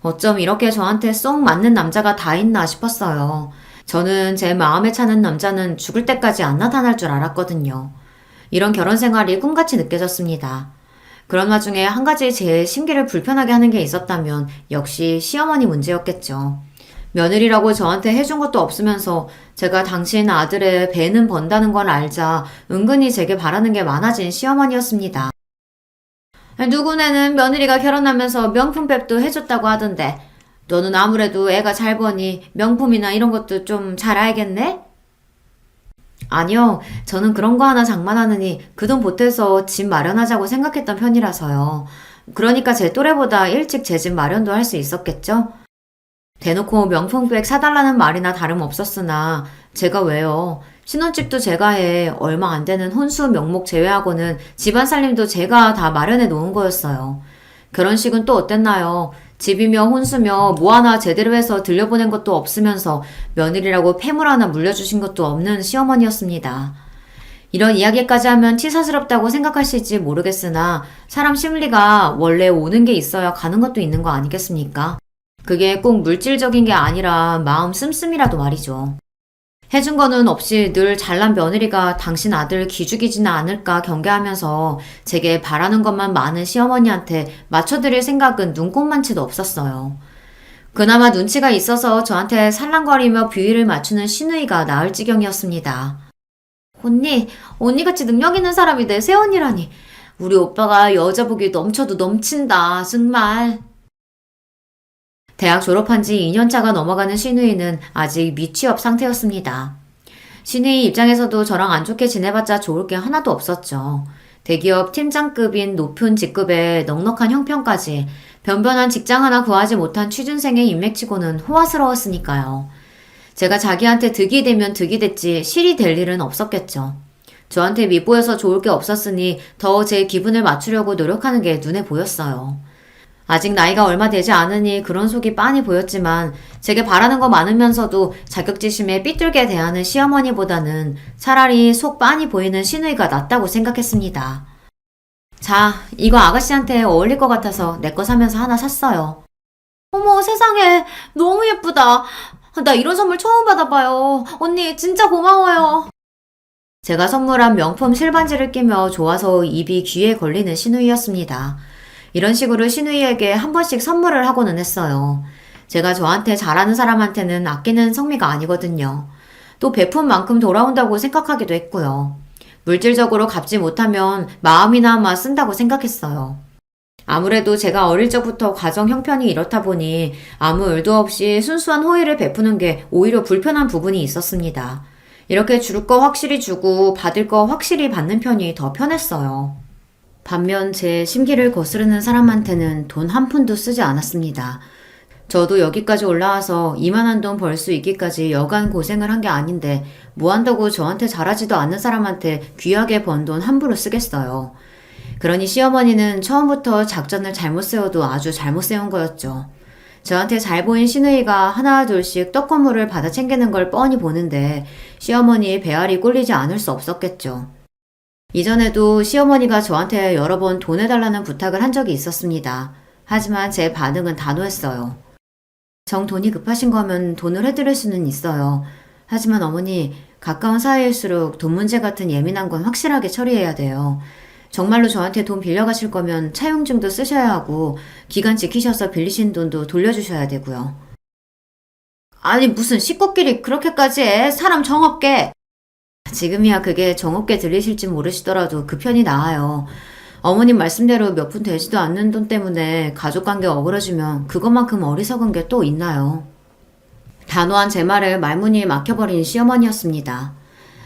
어쩜 이렇게 저한테 쏙 맞는 남자가 다 있나 싶었어요. 저는 제 마음에 차는 남자는 죽을 때까지 안 나타날 줄 알았거든요. 이런 결혼 생활이 꿈같이 느껴졌습니다. 그런 와중에 한 가지 제 심기를 불편하게 하는 게 있었다면 역시 시어머니 문제였겠죠. 며느리라고 저한테 해준 것도 없으면서 제가 당신 아들의 배는 번다는 걸 알자 은근히 제게 바라는 게 많아진 시어머니였습니다. 누구네는 며느리가 결혼하면서 명품백도 해줬다고 하던데 너는 아무래도 애가 잘 버니 명품이나 이런 것도 좀 잘 알겠네? 아니요. 저는 그런 거 하나 장만하느니 그 돈 보태서 집 마련하자고 생각했던 편이라서요. 그러니까 제 또래보다 일찍 제 집 마련도 할 수 있었겠죠? 대놓고 명품백 사달라는 말이나 다름없었으나 제가 왜요. 신혼집도 제가 해 얼마 안 되는 혼수 명목 제외하고는 집안 살림도 제가 다 마련해 놓은 거였어요. 결혼식은 또 어땠나요? 집이며 혼수며 뭐 하나 제대로 해서 들려보낸 것도 없으면서 며느리라고 폐물 하나 물려주신 것도 없는 시어머니였습니다. 이런 이야기까지 하면 치사스럽다고 생각하실지 모르겠으나 사람 심리가 원래 오는 게 있어야 가는 것도 있는 거 아니겠습니까? 그게 꼭 물질적인 게 아니라 마음 씀씀이라도 말이죠. 해준 거는 없이 늘 잘난 며느리가 당신 아들 기죽이지는 않을까 경계하면서 제게 바라는 것만 많은 시어머니한테 맞춰드릴 생각은 눈꼽만치도 없었어요. 그나마 눈치가 있어서 저한테 살랑거리며 비위를 맞추는 시누이가 나을 지경이었습니다. 언니같이 능력 있는 사람이 내 새언니라니. 우리 오빠가 여자복이 넘쳐도 넘친다, 정말. 대학 졸업한 지 2년차가 넘어가는 시누이는 아직 미취업 상태였습니다. 시누이 입장에서도 저랑 안 좋게 지내봤자 좋을 게 하나도 없었죠. 대기업 팀장급인 높은 직급에 넉넉한 형편까지 변변한 직장 하나 구하지 못한 취준생의 인맥치고는 호화스러웠으니까요. 제가 자기한테 득이 되면 득이 됐지 실이 될 일은 없었겠죠. 저한테 밉보여서 좋을 게 없었으니 더 제 기분을 맞추려고 노력하는 게 눈에 보였어요. 아직 나이가 얼마 되지 않으니 그런 속이 빤히 보였지만 제게 바라는 거 많으면서도 자격지심에 삐뚤게 대하는 시어머니보다는 차라리 속 빤히 보이는 시누이가 낫다고 생각했습니다. 자, 이거 아가씨한테 어울릴 것 같아서 내 거 사면서 하나 샀어요. 어머, 세상에, 너무 예쁘다. 나 이런 선물 처음 받아봐요. 언니, 진짜 고마워요. 제가 선물한 명품 실반지를 끼며 좋아서 입이 귀에 걸리는 시누이였습니다. 이런 식으로 시누이에게 한 번씩 선물을 하고는 했어요. 제가 저한테 잘하는 사람한테는 아끼는 성미가 아니거든요. 또 베푼 만큼 돌아온다고 생각하기도 했고요. 물질적으로 갚지 못하면 마음이나마 쓴다고 생각했어요. 아무래도 제가 어릴 적부터 가정 형편이 이렇다 보니 아무 의도 없이 순수한 호의를 베푸는 게 오히려 불편한 부분이 있었습니다. 이렇게 줄 거 확실히 주고 받을 거 확실히 받는 편이 더 편했어요. 반면 제 심기를 거스르는 사람한테는 돈 한 푼도 쓰지 않았습니다. 저도 여기까지 올라와서 이만한 돈 벌 수 있기까지 여간 고생을 한 게 아닌데 뭐 한다고 저한테 잘하지도 않는 사람한테 귀하게 번 돈 함부로 쓰겠어요. 그러니 시어머니는 처음부터 작전을 잘못 세워도 아주 잘못 세운 거였죠. 저한테 잘 보인 시누이가 하나 둘씩 떡고물을 받아 챙기는 걸 뻔히 보는데 시어머니의 배알이 꼴리지 않을 수 없었겠죠. 이전에도 시어머니가 저한테 여러 번 돈 해달라는 부탁을 한 적이 있었습니다. 하지만 제 반응은 단호했어요. 정 돈이 급하신 거면 돈을 해드릴 수는 있어요. 하지만 어머니, 가까운 사이일수록 돈 문제 같은 예민한 건 확실하게 처리해야 돼요. 정말로 저한테 돈 빌려가실 거면 차용증도 쓰셔야 하고 기간 지키셔서 빌리신 돈도 돌려주셔야 되고요. 아니 무슨 식구끼리 그렇게까지 해? 사람 정없게. 지금이야 그게 정없게 들리실지 모르시더라도 그 편이 나아요. 어머님 말씀대로 몇 푼 되지도 않는 돈 때문에 가족관계 어그러지면 그것만큼 어리석은 게 또 있나요? 단호한 제 말에 말문이 막혀버린 시어머니였습니다.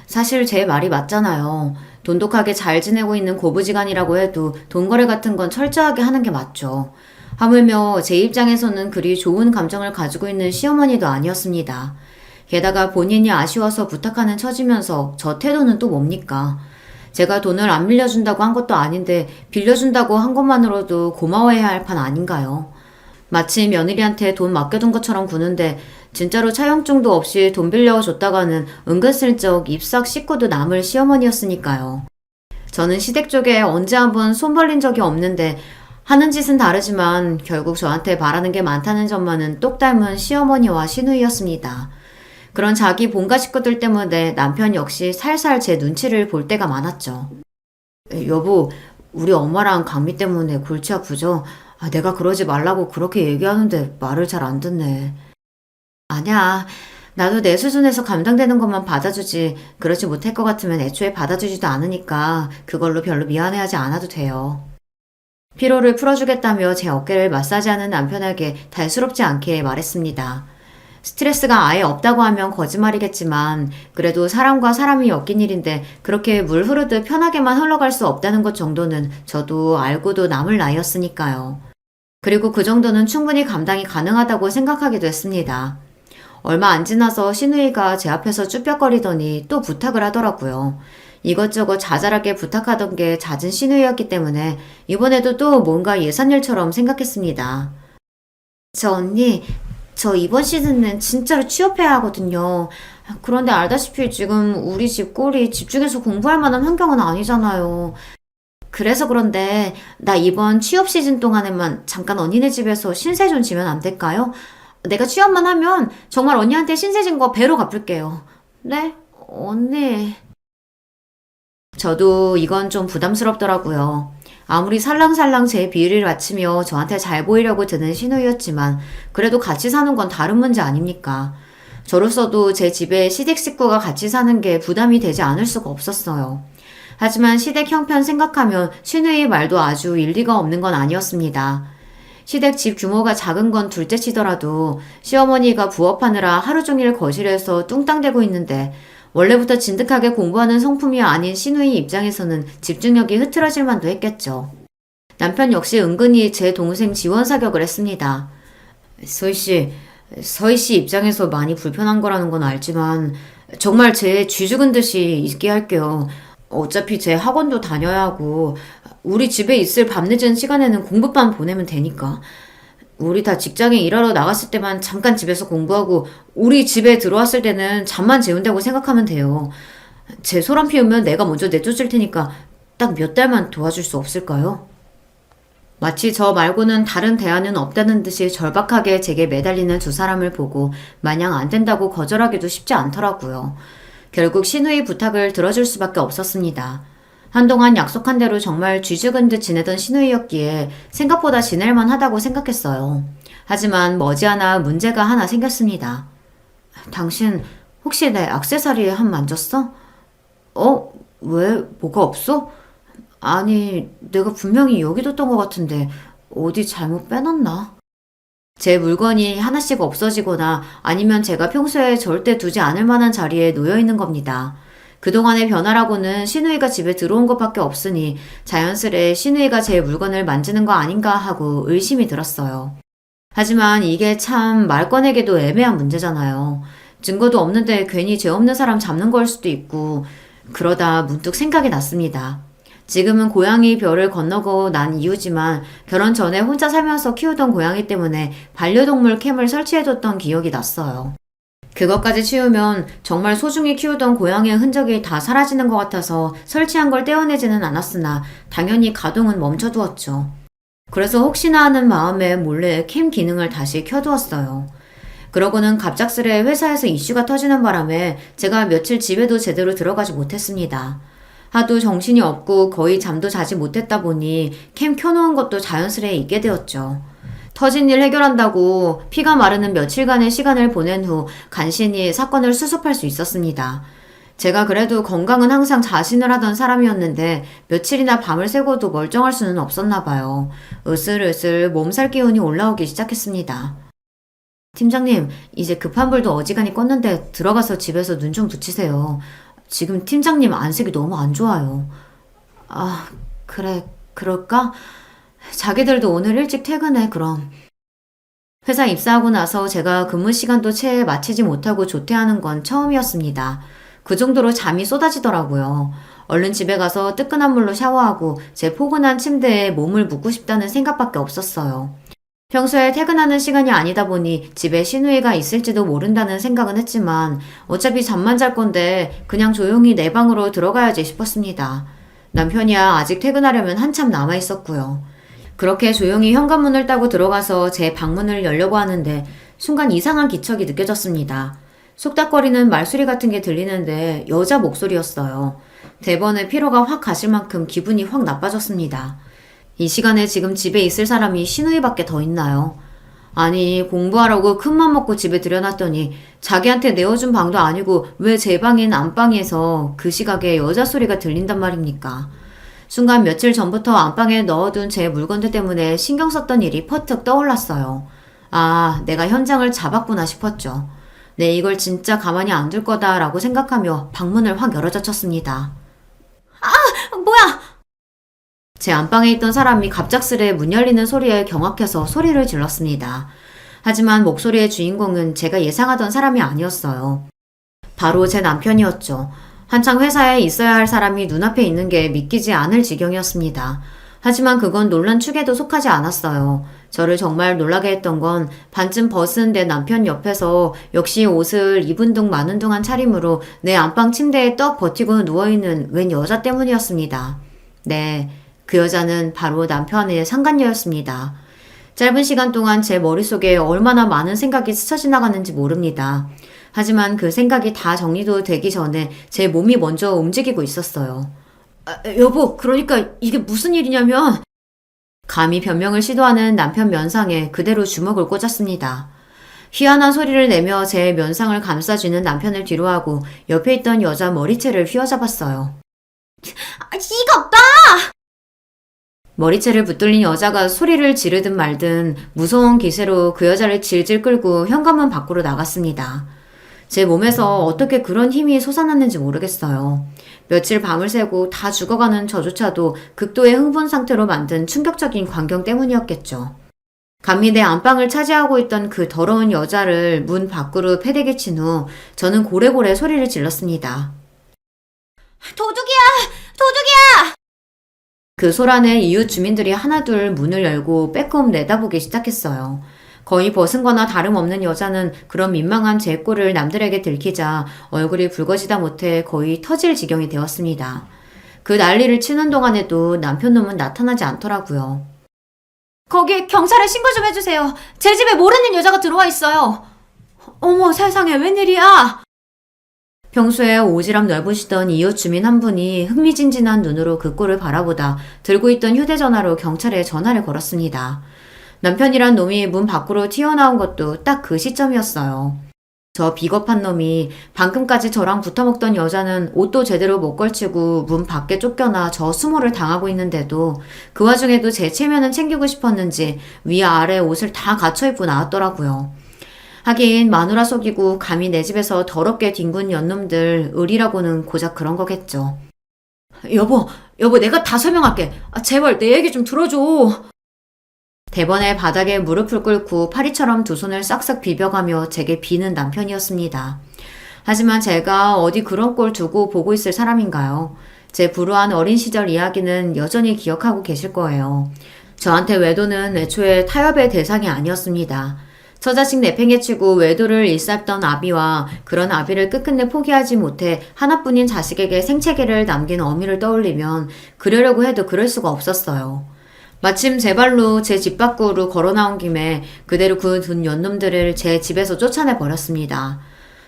사실 제 말이 맞잖아요. 돈독하게 잘 지내고 있는 고부지간이라고 해도 돈거래 같은 건 철저하게 하는 게 맞죠. 하물며 제 입장에서는 그리 좋은 감정을 가지고 있는 시어머니도 아니었습니다. 게다가 본인이 아쉬워서 부탁하는 처지면서 저 태도는 또 뭡니까? 제가 돈을 안 빌려준다고 한 것도 아닌데 빌려준다고 한 것만으로도 고마워해야 할 판 아닌가요? 마치 며느리한테 돈 맡겨둔 것처럼 구는데 진짜로 차용증도 없이 돈 빌려줬다가는 은근슬쩍 입 싹 씻고도 남을 시어머니였으니까요. 저는 시댁 쪽에 언제 한번 손 벌린 적이 없는데 하는 짓은 다르지만 결국 저한테 바라는 게 많다는 점만은 똑 닮은 시어머니와 시누이였습니다. 그런 자기 본가 식구들 때문에 남편 역시 살살 제 눈치를 볼 때가 많았죠. 여보, 우리 엄마랑 강미 때문에 골치 아프죠? 내가 그러지 말라고 그렇게 얘기하는데 말을 잘 안 듣네. 아니야. 나도 내 수준에서 감당되는 것만 받아주지 그러지 못할 것 같으면 애초에 받아주지도 않으니까 그걸로 별로 미안해하지 않아도 돼요. 피로를 풀어주겠다며 제 어깨를 마사지하는 남편에게 달스럽지 않게 말했습니다. 스트레스가 아예 없다고 하면 거짓말이겠지만 그래도 사람과 사람이 엮인 일인데 그렇게 물 흐르듯 편하게만 흘러갈 수 없다는 것 정도는 저도 알고도 남을 나이였으니까요. 그리고 그 정도는 충분히 감당이 가능하다고 생각하기도 했습니다. 얼마 안 지나서 시누이가 제 앞에서 쭈뼛거리더니 또 부탁을 하더라고요. 이것저것 자잘하게 부탁하던 게 잦은 시누이였기 때문에 이번에도 또 뭔가 예산일처럼 생각했습니다. 저 언니, 저 이번 시즌은 진짜로 취업해야 하거든요. 그런데 알다시피 지금 우리 집 꼴이 집중해서 공부할 만한 환경은 아니잖아요. 그래서 그런데 나 이번 취업 시즌 동안에만 잠깐 언니네 집에서 신세 좀 지면 안 될까요? 내가 취업만 하면 정말 언니한테 신세 진 거 배로 갚을게요. 네? 언니. 저도 이건 좀 부담스럽더라고요. 아무리 살랑살랑 제 비위를 맞추며 저한테 잘 보이려고 드는 신우이였지만 그래도 같이 사는 건 다른 문제 아닙니까? 저로서도 제 집에 시댁 식구가 같이 사는 게 부담이 되지 않을 수가 없었어요. 하지만 시댁 형편 생각하면 신우이의 말도 아주 일리가 없는 건 아니었습니다. 시댁 집 규모가 작은 건 둘째 치더라도 시어머니가 부업하느라 하루 종일 거실에서 뚱땅대고 있는데 원래부터 진득하게 공부하는 성품이 아닌 시누이 입장에서는 집중력이 흐트러질 만도 했겠죠. 남편 역시 은근히 제 동생 지원 사격을 했습니다. 서희 씨 입장에서 많이 불편한 거라는 건 알지만 정말 제 쥐 죽은 듯이 있게 할게요. 어차피 제 학원도 다녀야 하고 우리 집에 있을 밤늦은 시간에는 공부만 보내면 되니까. 우리 다 직장에 일하러 나갔을 때만 잠깐 집에서 공부하고 우리 집에 들어왔을 때는 잠만 재운다고 생각하면 돼요. 제 소란 피우면 내가 먼저 내쫓을 테니까 딱 몇 달만 도와줄 수 없을까요? 마치 저 말고는 다른 대안은 없다는 듯이 절박하게 제게 매달리는 두 사람을 보고 마냥 안 된다고 거절하기도 쉽지 않더라고요. 결국 신우의 부탁을 들어줄 수밖에 없었습니다. 한동안 약속한 대로 정말 쥐죽은 듯 지내던 신우이였기에 생각보다 지낼만 하다고 생각했어요. 하지만 머지않아 문제가 하나 생겼습니다. 당신 혹시 내 액세서리에 한 만졌어? 왜? 뭐가 없어? 아니, 내가 분명히 여기 뒀던 것 같은데 어디 잘못 빼놨나? 제 물건이 하나씩 없어지거나 아니면 제가 평소에 절대 두지 않을 만한 자리에 놓여 있는 겁니다. 그동안의 변화라고는 신우이가 집에 들어온 것밖에 없으니 자연스레 신우이가 제 물건을 만지는 거 아닌가 하고 의심이 들었어요. 하지만 이게 참 말 꺼내기도 애매한 문제잖아요. 증거도 없는데 괜히 죄 없는 사람 잡는 걸 수도 있고 그러다 문득 생각이 났습니다. 지금은 고양이 별을 건너고 난 이유지만 결혼 전에 혼자 살면서 키우던 고양이 때문에 반려동물 캠을 설치해뒀던 기억이 났어요. 그것까지 치우면 정말 소중히 키우던 고양이의 흔적이 다 사라지는 것 같아서 설치한 걸 떼어내지는 않았으나 당연히 가동은 멈춰두었죠. 그래서 혹시나 하는 마음에 몰래 캠 기능을 다시 켜두었어요. 그러고는 갑작스레 회사에서 이슈가 터지는 바람에 제가 며칠 집에도 제대로 들어가지 못했습니다. 하도 정신이 없고 거의 잠도 자지 못했다 보니 캠 켜놓은 것도 자연스레 잊게 되었죠. 터진 일 해결한다고 피가 마르는 며칠간의 시간을 보낸 후 간신히 사건을 수습할 수 있었습니다. 제가 그래도 건강은 항상 자신을 하던 사람이었는데 며칠이나 밤을 새고도 멀쩡할 수는 없었나 봐요. 으슬으슬 몸살 기운이 올라오기 시작했습니다. 팀장님, 이제 급한 불도 어지간히 껐는데 들어가서 집에서 눈 좀 붙이세요. 지금 팀장님 안색이 너무 안 좋아요. 아, 그래, 그럴까? 자기들도 오늘 일찍 퇴근해, 그럼. 회사 입사하고 나서 제가 근무 시간도 채 마치지 못하고 조퇴하는 건 처음이었습니다. 그 정도로 잠이 쏟아지더라고요. 얼른 집에 가서 뜨끈한 물로 샤워하고 제 포근한 침대에 몸을 묻고 싶다는 생각밖에 없었어요. 평소에 퇴근하는 시간이 아니다 보니 집에 시누이가 있을지도 모른다는 생각은 했지만 어차피 잠만 잘 건데 그냥 조용히 내 방으로 들어가야지 싶었습니다. 남편이야 아직 퇴근하려면 한참 남아 있었고요. 그렇게 조용히 현관문을 따고 들어가서 제 방문을 열려고 하는데 순간 이상한 기척이 느껴졌습니다. 속닥거리는 말소리 같은 게 들리는데 여자 목소리였어요. 대번에 피로가 확 가실 만큼 기분이 확 나빠졌습니다. 이 시간에 지금 집에 있을 사람이 시누이밖에 더 있나요? 아니, 공부하라고 큰맘 먹고 집에 들여놨더니 자기한테 내어준 방도 아니고 왜 제 방인 안방에서 그 시각에 여자 소리가 들린단 말입니까? 순간 며칠 전부터 안방에 넣어둔 제 물건들 때문에 신경 썼던 일이 퍼뜩 떠올랐어요. 아, 내가 현장을 잡았구나 싶었죠. 네, 이걸 진짜 가만히 안 둘 거다라고 생각하며 방문을 확 열어젖혔습니다. 뭐야! 제 안방에 있던 사람이 갑작스레 문 열리는 소리에 경악해서 소리를 질렀습니다. 하지만 목소리의 주인공은 제가 예상하던 사람이 아니었어요. 바로 제 남편이었죠. 한창 회사에 있어야 할 사람이 눈앞에 있는 게 믿기지 않을 지경이었습니다. 하지만 그건 놀란 축에도 속하지 않았어요. 저를 정말 놀라게 했던 건 반쯤 벗은 내 남편 옆에서 역시 옷을 입은 둥 마는 둥한 차림으로 내 안방 침대에 떡 버티고 누워있는 웬 여자 때문이었습니다. 네, 그 여자는 바로 남편의 상간녀였습니다. 짧은 시간 동안 제 머릿속에 얼마나 많은 생각이 스쳐 지나갔는지 모릅니다. 하지만 그 생각이 다 정리도 되기 전에 제 몸이 먼저 움직이고 있었어요. 여보, 그러니까 이게 무슨 일이냐면 감히 변명을 시도하는 남편 면상에 그대로 주먹을 꽂았습니다. 희한한 소리를 내며 제 면상을 감싸주는 남편을 뒤로하고 옆에 있던 여자 머리채를 휘어잡았어요. 이가 없다! 머리채를 붙들린 여자가 소리를 지르든 말든 무서운 기세로 그 여자를 질질 끌고 현관문 밖으로 나갔습니다. 제 몸에서 어떻게 그런 힘이 솟아났는지 모르겠어요. 며칠 밤을 새고 다 죽어가는 저조차도 극도의 흥분 상태로 만든 충격적인 광경 때문이었겠죠. 감히 내 안방을 차지하고 있던 그 더러운 여자를 문 밖으로 패대기 친 후 저는 고래고래 소리를 질렀습니다. 도둑이야! 도둑이야! 그 소란에 이웃 주민들이 하나둘 문을 열고 빼꼼 내다보기 시작했어요. 거의 벗은 거나 다름없는 여자는 그런 민망한 제 꼴을 남들에게 들키자 얼굴이 붉어지다 못해 거의 터질 지경이 되었습니다. 그 난리를 치는 동안에도 남편놈은 나타나지 않더라고요. 거기 경찰에 신고 좀 해주세요. 제 집에 모르는 여자가 들어와 있어요. 어머 세상에 웬일이야. 평소에 오지랖 넓으시던 이웃 주민 한 분이 흥미진진한 눈으로 그 꼴을 바라보다 들고 있던 휴대전화로 경찰에 전화를 걸었습니다. 남편이란 놈이 문 밖으로 튀어나온 것도 딱 그 시점이었어요. 저 비겁한 놈이 방금까지 저랑 붙어먹던 여자는 옷도 제대로 못 걸치고 문 밖에 쫓겨나 저 수모를 당하고 있는데도 그 와중에도 제 체면은 챙기고 싶었는지 위아래 옷을 다 갖춰 입고 나왔더라고요. 하긴 마누라 속이고 감히 내 집에서 더럽게 뒹군 연놈들 의리라고는 고작 그런 거겠죠. 여보 내가 다 설명할게. 제발 내 얘기 좀 들어줘. 대번에 바닥에 무릎을 꿇고 파리처럼 두 손을 싹싹 비벼가며 제게 비는 남편이었습니다. 하지만 제가 어디 그런 꼴 두고 보고 있을 사람인가요? 제 불우한 어린 시절 이야기는 여전히 기억하고 계실 거예요. 저한테 외도는 애초에 타협의 대상이 아니었습니다. 처자식 내팽개치고 외도를 일삼던 아비와 그런 아비를 끝끝내 포기하지 못해 하나뿐인 자식에게 생채계를 남긴 어미를 떠올리면 그러려고 해도 그럴 수가 없었어요. 마침 제 발로 제 집 밖으로 걸어 나온 김에 그대로 그 둔 연놈들을 제 집에서 쫓아내 버렸습니다.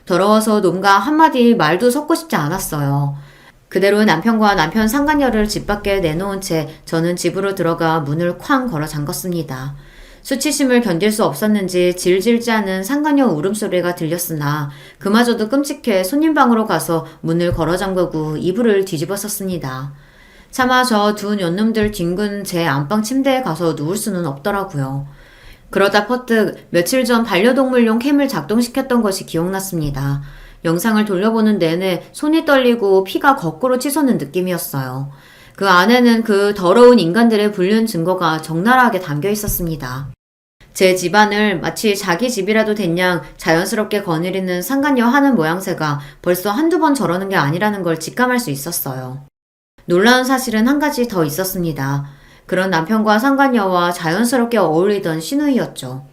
더러워서 놈과 한마디 말도 섞고 싶지 않았어요. 그대로 남편과 남편 상간녀를 집 밖에 내놓은 채 저는 집으로 들어가 문을 쾅 걸어 잠갔습니다. 수치심을 견딜 수 없었는지 질질 짜는 상간녀 울음소리가 들렸으나 그마저도 끔찍해 손님방으로 가서 문을 걸어 잠그고 이불을 뒤집어 썼습니다. 차마 저 두 연놈들 뒹군 제 안방 침대에 가서 누울 수는 없더라고요. 그러다 퍼뜩 며칠 전 반려동물용 캠을 작동시켰던 것이 기억났습니다. 영상을 돌려보는 내내 손이 떨리고 피가 거꾸로 치솟는 느낌이었어요. 그 안에는 그 더러운 인간들의 불륜 증거가 적나라하게 담겨 있었습니다. 제 집안을 마치 자기 집이라도 된양 자연스럽게 거느리는 상간녀 하는 모양새가 벌써 한두 번 저러는 게 아니라는 걸 직감할 수 있었어요. 놀라운 사실은 한 가지 더 있었습니다. 그런 남편과 상간녀와 자연스럽게 어울리던 시누이였죠.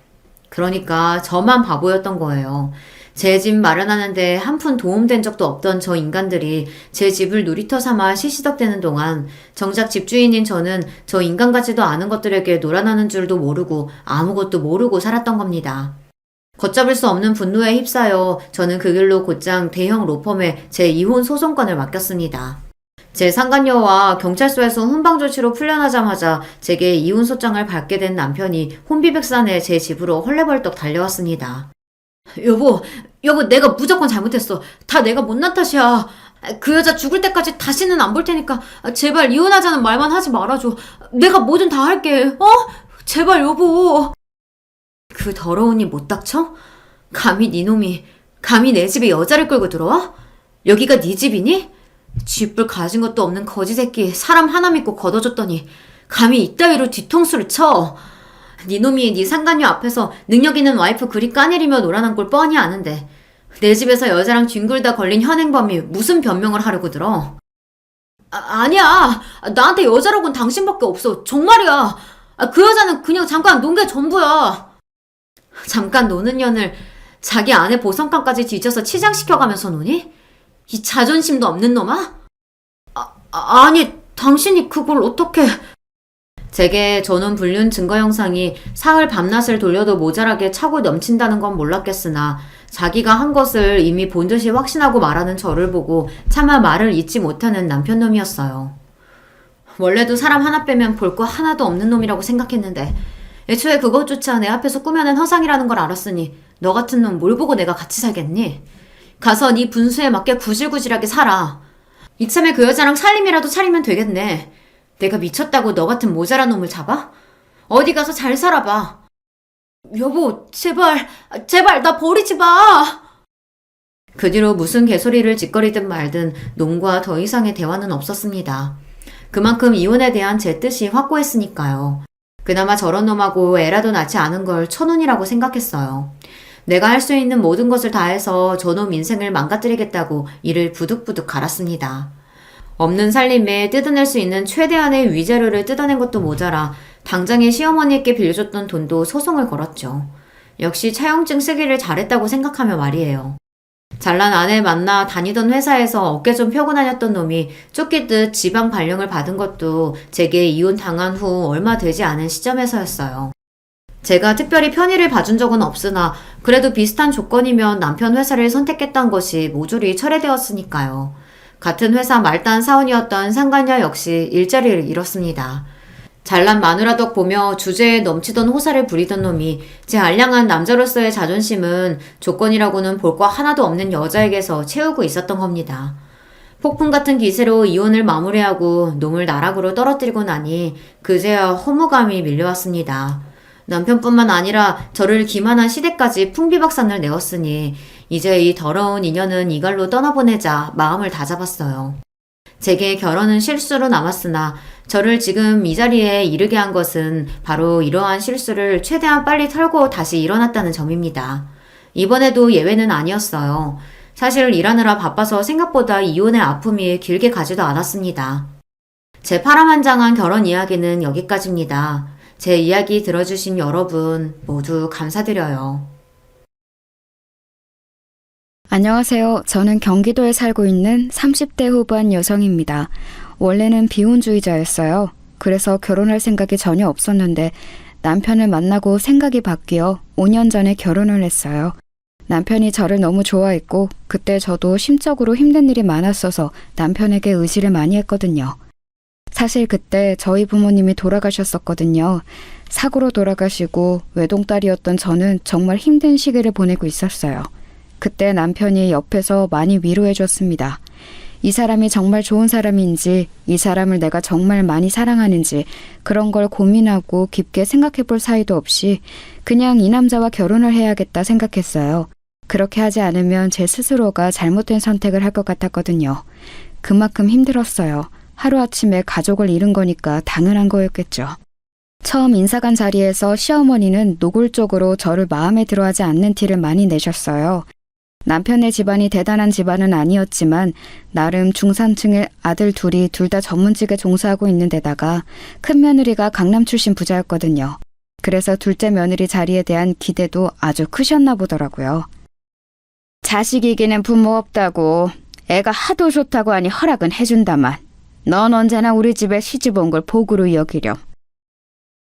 그러니까 저만 바보였던 거예요. 제 집 마련하는데 한 푼 도움된 적도 없던 저 인간들이 제 집을 놀이터 삼아 시시덕대는 동안 정작 집주인인 저는 저 인간 같지도 않은 것들에게 놀아나는 줄도 모르고 아무것도 모르고 살았던 겁니다. 걷잡을 수 없는 분노에 휩싸여 저는 그 길로 곧장 대형 로펌에 제 이혼 소송권을 맡겼습니다. 제 상간녀와 경찰서에서 훈방조치로 풀려나자마자 제게 이혼소장을 받게 된 남편이 혼비백산에 제 집으로 헐레벌떡 달려왔습니다. 여보 내가 무조건 잘못했어. 다 내가 못난 탓이야. 그 여자 죽을 때까지 다시는 안 볼 테니까 제발 이혼하자는 말만 하지 말아줘. 내가 뭐든 다 할게. 제발 여보. 그 더러우니 못 닥쳐? 감히 네 내 집에 여자를 끌고 들어와? 여기가 네 집이니? 쥐뿔 가진 것도 없는 거지 새끼 사람 하나 믿고 걷어줬더니 감히 이따위로 뒤통수를 쳐. 네 놈이 네 상간녀 앞에서 능력 있는 와이프 그리 까내리며 놀아난 꼴 뻔히 아는데 내 집에서 여자랑 뒹굴다 걸린 현행범이 무슨 변명을 하려고 들어. 아니야. 나한테 여자라고는 당신밖에 없어. 정말이야. 그 여자는 그냥 잠깐 논 게 전부야. 잠깐 노는 년을 자기 아내 보성감까지 뒤져서 치장시켜가면서 노니? 이 자존심도 없는 놈아? 아니, 당신이 그걸 어떻게... 제게 전원 불륜 증거 영상이 사흘 밤낮을 돌려도 모자라게 차고 넘친다는 건 몰랐겠으나 자기가 한 것을 이미 본 듯이 확신하고 말하는 저를 보고 차마 말을 잇지 못하는 남편 놈이었어요. 원래도 사람 하나 빼면 볼 거 하나도 없는 놈이라고 생각했는데 애초에 그것조차 내 앞에서 꾸며낸 허상이라는 걸 알았으니 너 같은 놈 뭘 보고 내가 같이 살겠니? 가서 네 분수에 맞게 구질구질하게 살아. 이참에 그 여자랑 살림이라도 차리면 되겠네. 내가 미쳤다고 너 같은 모자란 놈을 잡아? 어디 가서 잘 살아봐. 여보, 제발 나 버리지 마. 그 뒤로 무슨 개소리를 짓거리든 말든 놈과 더 이상의 대화는 없었습니다. 그만큼 이혼에 대한 제 뜻이 확고했으니까요. 그나마 저런 놈하고 애라도 낳지 않은 걸 천운이라고 생각했어요. 내가 할 수 있는 모든 것을 다해서 저놈 인생을 망가뜨리겠다고 이를 부득부득 갈았습니다. 없는 살림에 뜯어낼 수 있는 최대한의 위자료를 뜯어낸 것도 모자라 당장에 시어머니께 빌려줬던 돈도 소송을 걸었죠. 역시 차용증 쓰기를 잘했다고 생각하며 말이에요. 잘난 아내 만나 다니던 회사에서 어깨 좀 펴고 다녔던 놈이 쫓기듯 지방 발령을 받은 것도 제게 이혼 당한 후 얼마 되지 않은 시점에서였어요. 제가 특별히 편의를 봐준 적은 없으나 그래도 비슷한 조건이면 남편 회사를 선택했던 것이 모조리 철회되었으니까요. 같은 회사 말단 사원이었던 상간녀 역시 일자리를 잃었습니다. 잘난 마누라 덕 보며 주제에 넘치던 호사를 부리던 놈이 제 알량한 남자로서의 자존심은 조건이라고는 볼 거 하나도 없는 여자에게서 채우고 있었던 겁니다. 폭풍 같은 기세로 이혼을 마무리하고 놈을 나락으로 떨어뜨리고 나니 그제야 허무감이 밀려왔습니다. 남편뿐만 아니라 저를 기만한 시댁까지 풍비박산을 내었으니 이제 이 더러운 인연은 이갈로 떠나보내자 마음을 다잡았어요. 제게 결혼은 실수로 남았으나 저를 지금 이 자리에 이르게 한 것은 바로 이러한 실수를 최대한 빨리 털고 다시 일어났다는 점입니다. 이번에도 예외는 아니었어요. 사실 일하느라 바빠서 생각보다 이혼의 아픔이 길게 가지도 않았습니다. 제 파란만장한 결혼 이야기는 여기까지입니다. 제 이야기 들어주신 여러분 모두 감사드려요. 안녕하세요. 저는 경기도에 살고 있는 30대 후반 여성입니다. 원래는 비혼주의자였어요. 그래서 결혼할 생각이 전혀 없었는데 남편을 만나고 생각이 바뀌어 5년 전에 결혼을 했어요. 남편이 저를 너무 좋아했고 그때 저도 심적으로 힘든 일이 많았어서 남편에게 의지를 많이 했거든요. 사실 그때 저희 부모님이 돌아가셨었거든요. 사고로 돌아가시고 외동딸이었던 저는 정말 힘든 시기를 보내고 있었어요. 그때 남편이 옆에서 많이 위로해줬습니다. 이 사람이 정말 좋은 사람인지, 이 사람을 내가 정말 많이 사랑하는지 그런 걸 고민하고 깊게 생각해 볼 사이도 없이 그냥 이 남자와 결혼을 해야겠다 생각했어요. 그렇게 하지 않으면 제 스스로가 잘못된 선택을 할 것 같았거든요. 그만큼 힘들었어요. 하루아침에 가족을 잃은 거니까 당연한 거였겠죠. 처음 인사관 자리에서 시어머니는 노골적으로 저를 마음에 들어하지 않는 티를 많이 내셨어요. 남편의 집안이 대단한 집안은 아니었지만 나름 중산층의 아들 둘이 둘 다 전문직에 종사하고 있는 데다가 큰 며느리가 강남 출신 부자였거든요. 그래서 둘째 며느리 자리에 대한 기대도 아주 크셨나 보더라고요. 자식이기는 부모 없다고 애가 하도 좋다고 하니 허락은 해준다만 넌 언제나 우리 집에 시집 온 걸 복으로 여기렴.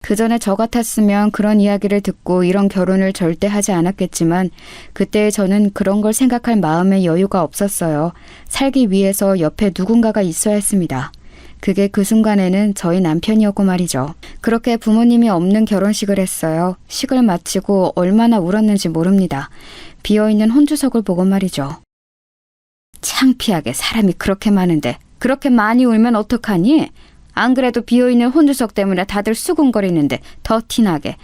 그 전에 저 같았으면 그런 이야기를 듣고 이런 결혼을 절대 하지 않았겠지만 그때 저는 그런 걸 생각할 마음의 여유가 없었어요. 살기 위해서 옆에 누군가가 있어야 했습니다. 그게 그 순간에는 저희 남편이었고 말이죠. 그렇게 부모님이 없는 결혼식을 했어요. 식을 마치고 얼마나 울었는지 모릅니다. 비어있는 혼주석을 보고 말이죠. 창피하게 사람이 그렇게 많은데 그렇게 많이 울면 어떡하니? 안 그래도 비어있는 혼주석 때문에 다들 수군거리는데 더 티나게.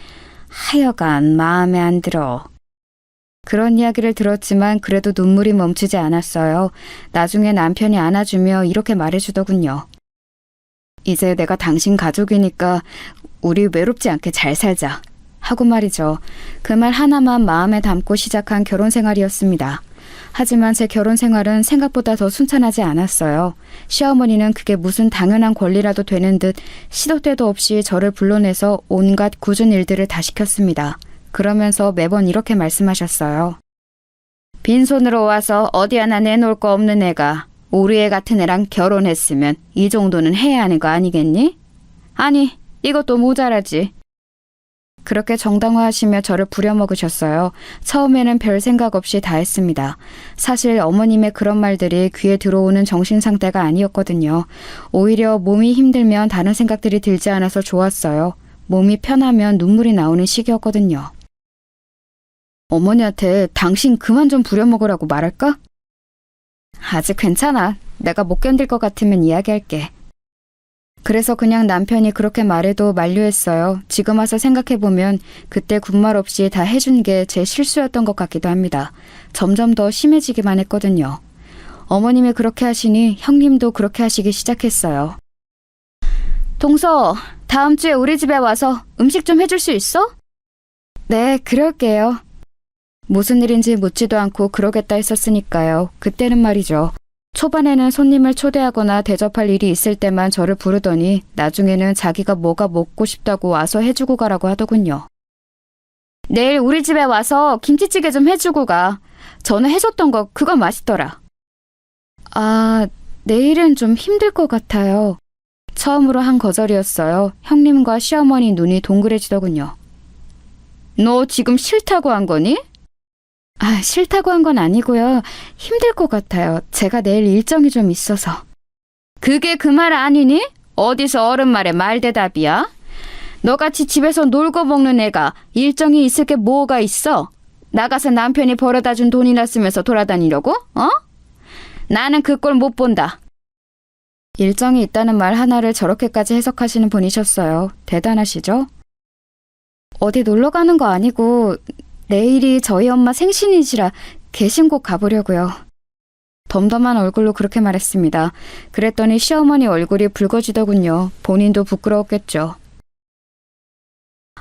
하여간 마음에 안 들어. 그런 이야기를 들었지만 그래도 눈물이 멈추지 않았어요. 나중에 남편이 안아주며 이렇게 말해주더군요. 이제 내가 당신 가족이니까 우리 외롭지 않게 잘 살자. 하고 말이죠. 그 말 하나만 마음에 담고 시작한 결혼 생활이었습니다. 하지만 제 결혼 생활은 생각보다 더 순탄하지 않았어요. 시어머니는 그게 무슨 당연한 권리라도 되는 듯 시도 때도 없이 저를 불러내서 온갖 굳은 일들을 다 시켰습니다. 그러면서 매번 이렇게 말씀하셨어요. 빈손으로 와서 어디 하나 내놓을 거 없는 애가 우리 애 같은 애랑 결혼했으면 이 정도는 해야 하는 거 아니겠니? 아니, 이것도 모자라지. 그렇게 정당화하시며 저를 부려먹으셨어요. 처음에는 별 생각 없이 다 했습니다. 사실 어머님의 그런 말들이 귀에 들어오는 정신 상태가 아니었거든요. 오히려 몸이 힘들면 다른 생각들이 들지 않아서 좋았어요. 몸이 편하면 눈물이 나오는 시기였거든요. 어머니한테 당신 그만 좀 부려먹으라고 말할까? 아직 괜찮아. 내가 못 견딜 것 같으면 이야기할게. 그래서 그냥 남편이 그렇게 말해도 만류했어요. 지금 와서 생각해보면 그때 군말 없이 다 해준 게 제 실수였던 것 같기도 합니다. 점점 더 심해지기만 했거든요. 어머님이 그렇게 하시니 형님도 그렇게 하시기 시작했어요. 동서, 다음 주에 우리 집에 와서 음식 좀 해줄 수 있어? 네, 그럴게요. 무슨 일인지 묻지도 않고 그러겠다 했었으니까요. 그때는 말이죠. 초반에는 손님을 초대하거나 대접할 일이 있을 때만 저를 부르더니 나중에는 자기가 뭐가 먹고 싶다고 와서 해주고 가라고 하더군요. 내일 우리 집에 와서 김치찌개 좀 해주고 가. 전에 해줬던 거 그거 맛있더라. 아, 내일은 좀 힘들 것 같아요. 처음으로 한 거절이었어요. 형님과 시어머니 눈이 동그래지더군요. 너 지금 싫다고 한 거니? 아, 싫다고 한 건 아니고요. 힘들 것 같아요. 제가 내일 일정이 좀 있어서. 그게 그 말 아니니? 어디서 어른 말에 말대답이야? 너같이 집에서 놀고 먹는 애가 일정이 있을 게 뭐가 있어? 나가서 남편이 벌어다 준 돈이나 쓰면서 돌아다니려고? 어? 나는 그 꼴 못 본다. 일정이 있다는 말 하나를 저렇게까지 해석하시는 분이셨어요. 대단하시죠? 어디 놀러 가는 거 아니고 내일이 저희 엄마 생신이시라 계신곳 가보려고요. 덤덤한 얼굴로 그렇게 말했습니다. 그랬더니 시어머니 얼굴이 붉어지더군요. 본인도 부끄러웠겠죠.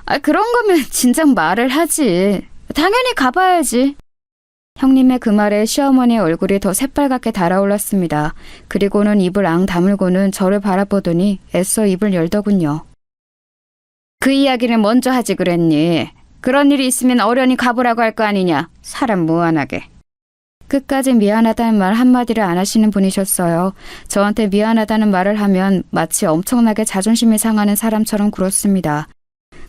아, 그런 거면 진작 말을 하지. 당연히 가봐야지. 형님의 그 말에 시어머니의 얼굴이 더 새빨갛게 달아올랐습니다. 그리고는 입을 앙 다물고는 저를 바라보더니 애써 입을 열더군요. 그 이야기를 먼저 하지 그랬니? 그런 일이 있으면 어련히 가보라고 할 거 아니냐. 사람 무안하게. 끝까지 미안하다는 말 한마디를 안 하시는 분이셨어요. 저한테 미안하다는 말을 하면 마치 엄청나게 자존심이 상하는 사람처럼 굴었습니다.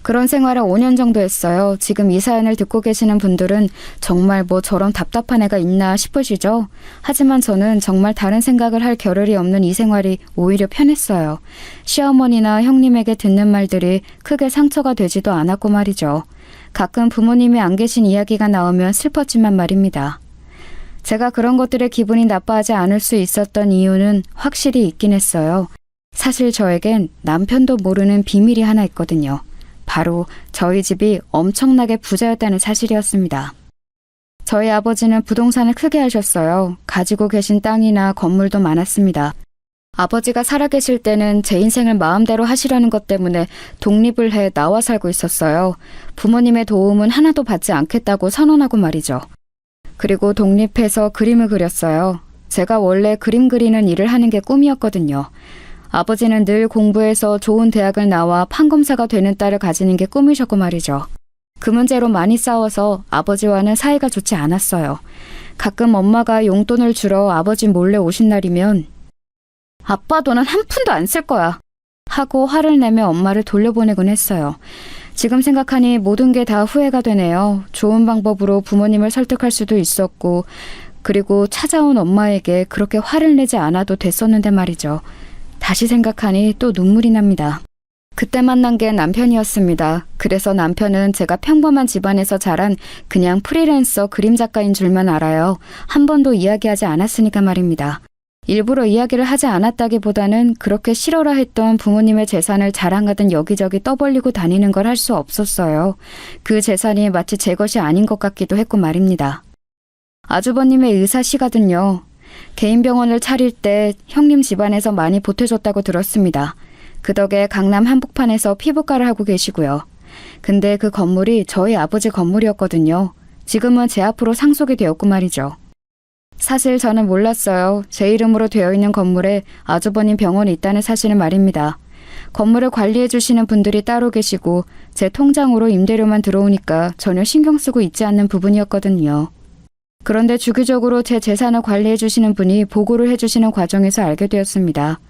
그런 생활을 5년 정도 했어요. 지금 이 사연을 듣고 계시는 분들은 정말 뭐 저런 답답한 애가 있나 싶으시죠? 하지만 저는 정말 다른 생각을 할 겨를이 없는 이 생활이 오히려 편했어요. 시어머니나 형님에게 듣는 말들이 크게 상처가 되지도 않았고 말이죠. 가끔 부모님이 안 계신 이야기가 나오면 슬펐지만 말입니다. 제가 그런 것들에 기분이 나빠하지 않을 수 있었던 이유는 확실히 있긴 했어요. 사실 저에겐 남편도 모르는 비밀이 하나 있거든요. 바로 저희 집이 엄청나게 부자였다는 사실이었습니다. 저희 아버지는 부동산을 크게 하셨어요. 가지고 계신 땅이나 건물도 많았습니다. 아버지가 살아계실 때는 제 인생을 마음대로 하시려는 것 때문에 독립을 해 나와 살고 있었어요. 부모님의 도움은 하나도 받지 않겠다고 선언하고 말이죠. 그리고 독립해서 그림을 그렸어요. 제가 원래 그림 그리는 일을 하는 게 꿈이었거든요. 아버지는 늘 공부해서 좋은 대학을 나와 판검사가 되는 딸을 가지는 게 꿈이셨고 말이죠. 그 문제로 많이 싸워서 아버지와는 사이가 좋지 않았어요. 가끔 엄마가 용돈을 주러 아버지 몰래 오신 날이면 아빠 돈은 한 푼도 안 쓸 거야 하고 화를 내며 엄마를 돌려보내곤 했어요. 지금 생각하니 모든 게 다 후회가 되네요. 좋은 방법으로 부모님을 설득할 수도 있었고 그리고 찾아온 엄마에게 그렇게 화를 내지 않아도 됐었는데 말이죠. 다시 생각하니 또 눈물이 납니다. 그때 만난 게 남편이었습니다. 그래서 남편은 제가 평범한 집안에서 자란 그냥 프리랜서 그림 작가인 줄만 알아요. 한 번도 이야기하지 않았으니까 말입니다. 일부러 이야기를 하지 않았다기보다는 그렇게 싫어라 했던 부모님의 재산을 자랑하듯 여기저기 떠벌리고 다니는 걸 할 수 없었어요. 그 재산이 마치 제 것이 아닌 것 같기도 했고 말입니다. 아주버님의 의사시거든요. 개인 병원을 차릴 때 형님 집안에서 많이 보태줬다고 들었습니다. 그 덕에 강남 한복판에서 피부과를 하고 계시고요. 근데 그 건물이 저희 아버지 건물이었거든요. 지금은 제 앞으로 상속이 되었고 말이죠. 사실 저는 몰랐어요. 제 이름으로 되어 있는 건물에 아주버님 병원이 있다는 사실을 말입니다. 건물을 관리해 주시는 분들이 따로 계시고 제 통장으로 임대료만 들어오니까 전혀 신경 쓰고 있지 않는 부분이었거든요. 그런데 주기적으로 제 재산을 관리해 주시는 분이 보고를 해주시는 과정에서 알게 되었습니다.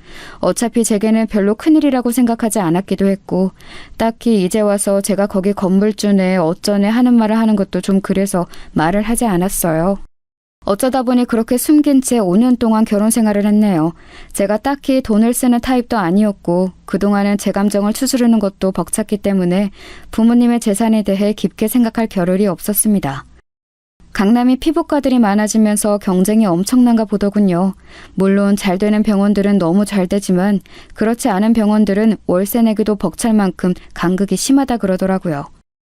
어차피 제게는 별로 큰일이라고 생각하지 않았기도 했고 딱히 이제 와서 제가 거기 건물주네 어쩌네 하는 말을 하는 것도 좀 그래서 말을 하지 않았어요. 어쩌다 보니 그렇게 숨긴 채 5년 동안 결혼 생활을 했네요. 제가 딱히 돈을 쓰는 타입도 아니었고 그동안은 제 감정을 추스르는 것도 벅찼기 때문에 부모님의 재산에 대해 깊게 생각할 겨를이 없었습니다. 강남이 피부과들이 많아지면서 경쟁이 엄청난가 보더군요. 물론 잘 되는 병원들은 너무 잘 되지만 그렇지 않은 병원들은 월세 내기도 벅찰 만큼 간극이 심하다 그러더라고요.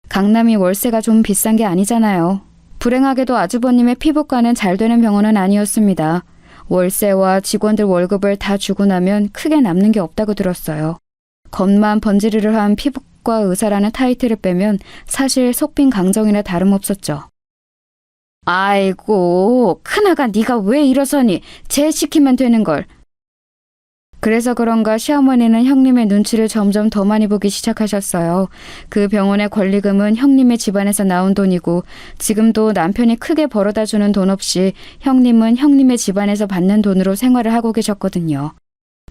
강남이 월세가 좀 비싼 게 아니잖아요. 불행하게도 아주버님의 피부과는 잘 되는 병원은 아니었습니다. 월세와 직원들 월급을 다 주고 나면 크게 남는 게 없다고 들었어요. 겉만 번지르르한 피부과 의사라는 타이틀을 빼면 사실 속빈 강정이나 다름없었죠. 아이고, 큰아가 네가 왜 이러서니? 쟤 시키면 되는 걸. 그래서 그런가 시어머니는 형님의 눈치를 점점 더 많이 보기 시작하셨어요. 그 병원의 권리금은 형님의 집안에서 나온 돈이고 지금도 남편이 크게 벌어다 주는 돈 없이 형님은 형님의 집안에서 받는 돈으로 생활을 하고 계셨거든요.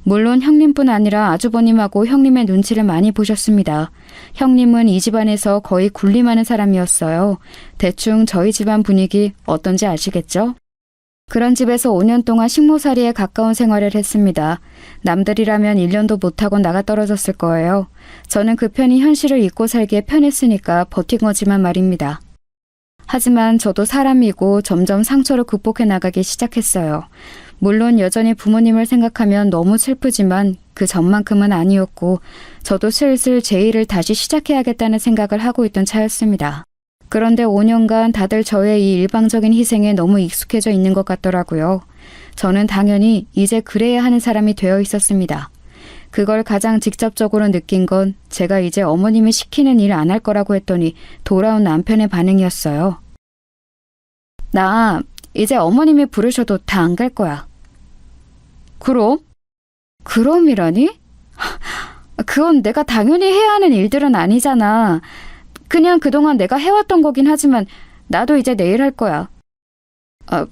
물론 형님뿐 아니라 아주버님하고 형님의 눈치를 많이 보셨습니다. 형님은 이 집안에서 거의 군림하는 사람이었어요. 대충 저희 집안 분위기 어떤지 아시겠죠? 그런 집에서 5년 동안 식모살이에 가까운 생활을 했습니다. 남들이라면 1년도 못하고 나가 떨어졌을 거예요. 저는 그 편이 현실을 잊고 살기에 편했으니까 버틴 거지만 말입니다. 하지만 저도 사람이고 점점 상처를 극복해 나가기 시작했어요. 물론 여전히 부모님을 생각하면 너무 슬프지만 그 전만큼은 아니었고 저도 슬슬 제 일을 다시 시작해야겠다는 생각을 하고 있던 차였습니다. 그런데 5년간 다들 저의 이 일방적인 희생에 너무 익숙해져 있는 것 같더라고요. 저는 당연히 이제 그래야 하는 사람이 되어 있었습니다. 그걸 가장 직접적으로 느낀 건 제가 이제 어머님이 시키는 일 안 할 거라고 했더니 돌아온 남편의 반응이었어요. 나 이제 어머님이 부르셔도 다 안 갈 거야. 그럼? 그럼이라니? 그건 내가 당연히 해야 하는 일들은 아니잖아. 그냥 그동안 내가 해왔던 거긴 하지만 나도 이제 내일 할 거야.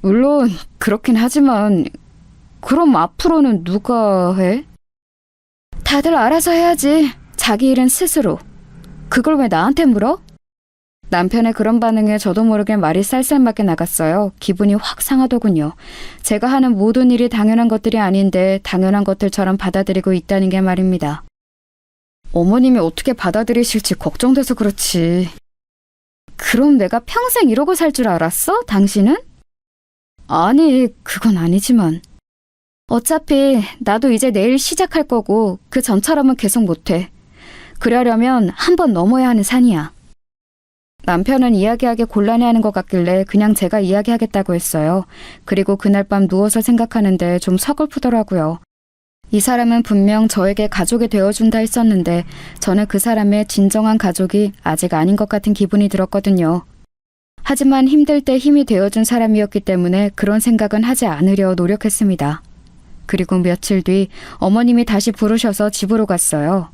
물론 그렇긴 하지만 그럼 앞으로는 누가 해? 다들 알아서 해야지. 자기 일은 스스로. 그걸 왜 나한테 물어? 남편의 그런 반응에 저도 모르게 말이 쌀쌀맞게 나갔어요. 기분이 확 상하더군요. 제가 하는 모든 일이 당연한 것들이 아닌데 당연한 것들처럼 받아들이고 있다는 게 말입니다. 어머님이 어떻게 받아들이실지 걱정돼서 그렇지. 그럼 내가 평생 이러고 살 줄 알았어? 당신은? 아니, 그건 아니지만. 어차피 나도 이제 내일 시작할 거고 그 전처럼은 계속 못해. 그러려면 한 번 넘어야 하는 산이야. 남편은 이야기하기 곤란해하는 것 같길래 그냥 제가 이야기하겠다고 했어요. 그리고 그날 밤 누워서 생각하는데 좀 서글프더라고요. 이 사람은 분명 저에게 가족이 되어준다 했었는데 저는 그 사람의 진정한 가족이 아직 아닌 것 같은 기분이 들었거든요. 하지만 힘들 때 힘이 되어준 사람이었기 때문에 그런 생각은 하지 않으려 노력했습니다. 그리고 며칠 뒤 어머님이 다시 부르셔서 집으로 갔어요.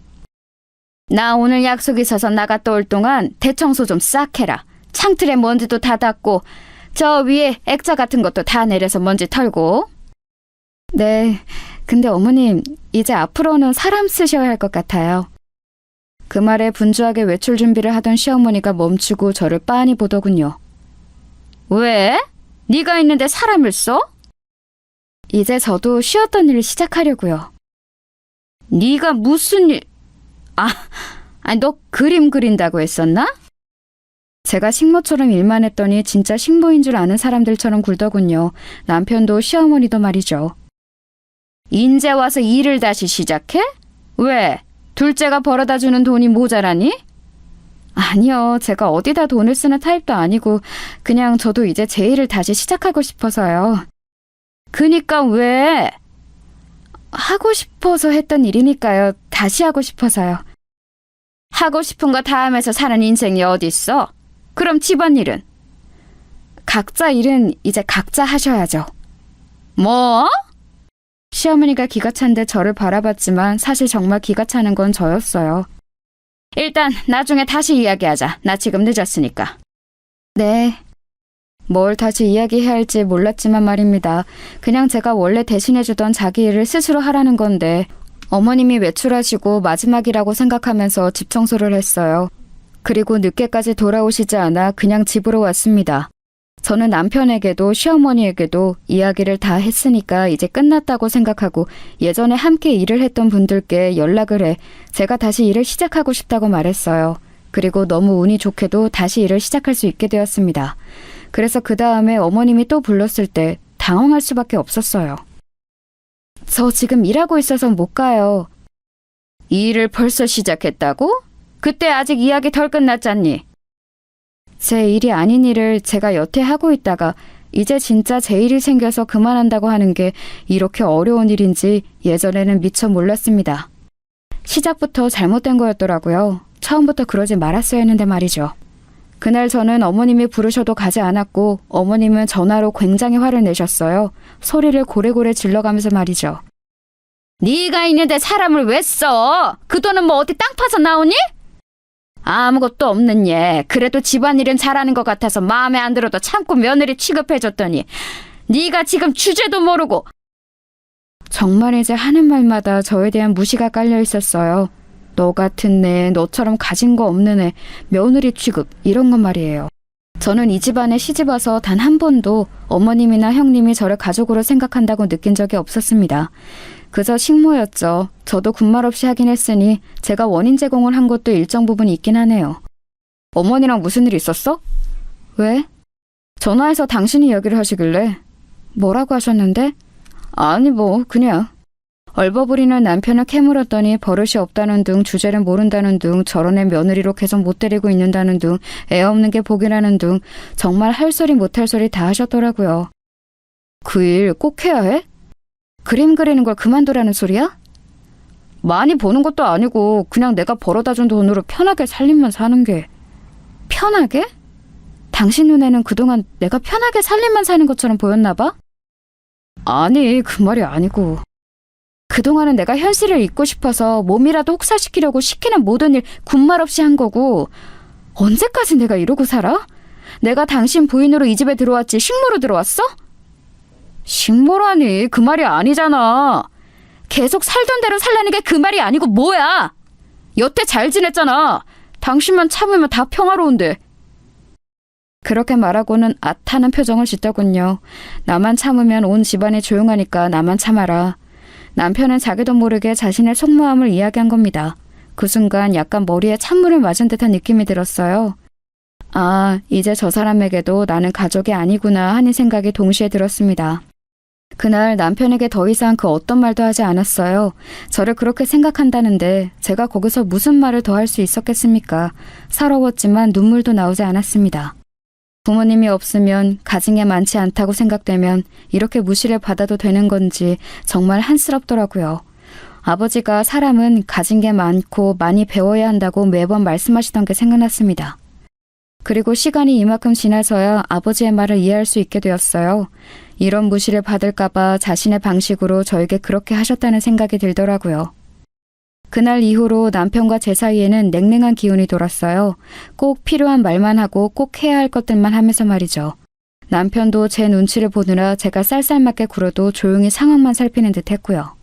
나 오늘 약속 있어서 나갔다 올 동안 대청소 좀 싹 해라. 창틀에 먼지도 다 닦고 저 위에 액자 같은 것도 다 내려서 먼지 털고. 네, 근데 어머님 이제 앞으로는 사람 쓰셔야 할 것 같아요. 그 말에 분주하게 외출 준비를 하던 시어머니가 멈추고 저를 빤히 보더군요. 왜? 네가 있는데 사람을 써? 이제 저도 쉬었던 일을 시작하려고요. 네가 무슨 일... 너 그림 그린다고 했었나? 제가 식모처럼 일만 했더니 진짜 식모인 줄 아는 사람들처럼 굴더군요. 남편도 시어머니도 말이죠. 인제 와서 일을 다시 시작해? 왜? 둘째가 벌어다 주는 돈이 모자라니? 아니요. 제가 어디다 돈을 쓰는 타입도 아니고 그냥 저도 이제 제 일을 다시 시작하고 싶어서요. 그니까 왜? 하고 싶어서 했던 일이니까요. 다시 하고 싶어서요. 하고 싶은 거 다 하면서 사는 인생이 어딨어? 그럼 집안일은? 각자 일은 이제 각자 하셔야죠. 뭐? 시어머니가 기가 찬데 저를 바라봤지만 사실 정말 기가 차는 건 저였어요. 일단 나중에 다시 이야기하자. 나 지금 늦었으니까. 네. 뭘 다시 이야기해야 할지 몰랐지만 말입니다. 그냥 제가 원래 대신해주던 자기 일을 스스로 하라는 건데 어머님이 외출하시고 마지막이라고 생각하면서 집 청소를 했어요. 그리고 늦게까지 돌아오시지 않아 그냥 집으로 왔습니다. 저는 남편에게도 시어머니에게도 이야기를 다 했으니까 이제 끝났다고 생각하고 예전에 함께 일을 했던 분들께 연락을 해 제가 다시 일을 시작하고 싶다고 말했어요. 그리고 너무 운이 좋게도 다시 일을 시작할 수 있게 되었습니다. 그래서 그 다음에 어머님이 또 불렀을 때 당황할 수밖에 없었어요. 저 지금 일하고 있어서 못 가요. 이 일을 벌써 시작했다고? 그때 아직 이야기 덜 끝났잖니. 제 일이 아닌 일을 제가 여태 하고 있다가 이제 진짜 제 일이 생겨서 그만한다고 하는 게 이렇게 어려운 일인지 예전에는 미처 몰랐습니다. 시작부터 잘못된 거였더라고요. 처음부터 그러지 말았어야 했는데 말이죠. 그날 저는 어머님이 부르셔도 가지 않았고 어머님은 전화로 굉장히 화를 내셨어요. 소리를 고래고래 질러가면서 말이죠. 네가 있는데 사람을 왜 써? 그 돈은 뭐 어디 땅 파서 나오니? 아무것도 없는 얘. 그래도 집안일은 잘하는 것 같아서 마음에 안 들어도 참고 며느리 취급해줬더니 네가 지금 주제도 모르고. 정말 이제 하는 말마다 저에 대한 무시가 깔려 있었어요. 너 같은 애, 너처럼 가진 거 없는 애, 며느리 취급 이런 건 말이에요. 저는 이 집안에 시집와서 단 한 번도 어머님이나 형님이 저를 가족으로 생각한다고 느낀 적이 없었습니다. 그저 식모였죠. 저도 군말 없이 하긴 했으니 제가 원인 제공을 한 것도 일정 부분 있긴 하네요. 어머니랑 무슨 일 있었어? 왜? 전화해서 당신이 이야기를 하시길래. 뭐라고 하셨는데? 아니 뭐 그냥. 얼버무리는 남편을 캐물었더니 버릇이 없다는 둥, 주제를 모른다는 둥, 저런 애 며느리로 계속 못 데리고 있는다는 둥, 애 없는 게 복이라는 둥, 정말 할 소리 못할 소리 다 하셨더라고요. 그 일 꼭 해야 해? 그림 그리는 걸 그만두라는 소리야? 많이 버는 것도 아니고 그냥 내가 벌어다 준 돈으로 편하게 살림만 사는 게. 편하게? 당신 눈에는 그동안 내가 편하게 살림만 사는 것처럼 보였나 봐? 아니, 그 말이 아니고. 그동안은 내가 현실을 잊고 싶어서 몸이라도 혹사시키려고 시키는 모든 일 군말 없이 한 거고 언제까지 내가 이러고 살아? 내가 당신 부인으로 이 집에 들어왔지 식모로 들어왔어? 식모라니 그 말이 아니잖아. 계속 살던 대로 살라는 게 그 말이 아니고 뭐야? 여태 잘 지냈잖아. 당신만 참으면 다 평화로운데. 그렇게 말하고는 앗하는 표정을 짓더군요. 나만 참으면 온 집안이 조용하니까 나만 참아라. 남편은 자기도 모르게 자신의 속마음을 이야기한 겁니다. 그 순간 약간 머리에 찬물을 맞은 듯한 느낌이 들었어요. 아, 이제 저 사람에게도 나는 가족이 아니구나 하는 생각이 동시에 들었습니다. 그날 남편에게 더 이상 그 어떤 말도 하지 않았어요. 저를 그렇게 생각한다는데 제가 거기서 무슨 말을 더 할 수 있었겠습니까? 서러웠지만 눈물도 나오지 않았습니다. 부모님이 없으면 가진 게 많지 않다고 생각되면 이렇게 무시를 받아도 되는 건지 정말 한스럽더라고요. 아버지가 사람은 가진 게 많고 많이 배워야 한다고 매번 말씀하시던 게 생각났습니다. 그리고 시간이 이만큼 지나서야 아버지의 말을 이해할 수 있게 되었어요. 이런 무시를 받을까봐 자신의 방식으로 저에게 그렇게 하셨다는 생각이 들더라고요. 그날 이후로 남편과 제 사이에는 냉랭한 기운이 돌았어요. 꼭 필요한 말만 하고 꼭 해야 할 것들만 하면서 말이죠. 남편도 제 눈치를 보느라 제가 쌀쌀맞게 굴어도 조용히 상황만 살피는 듯 했고요.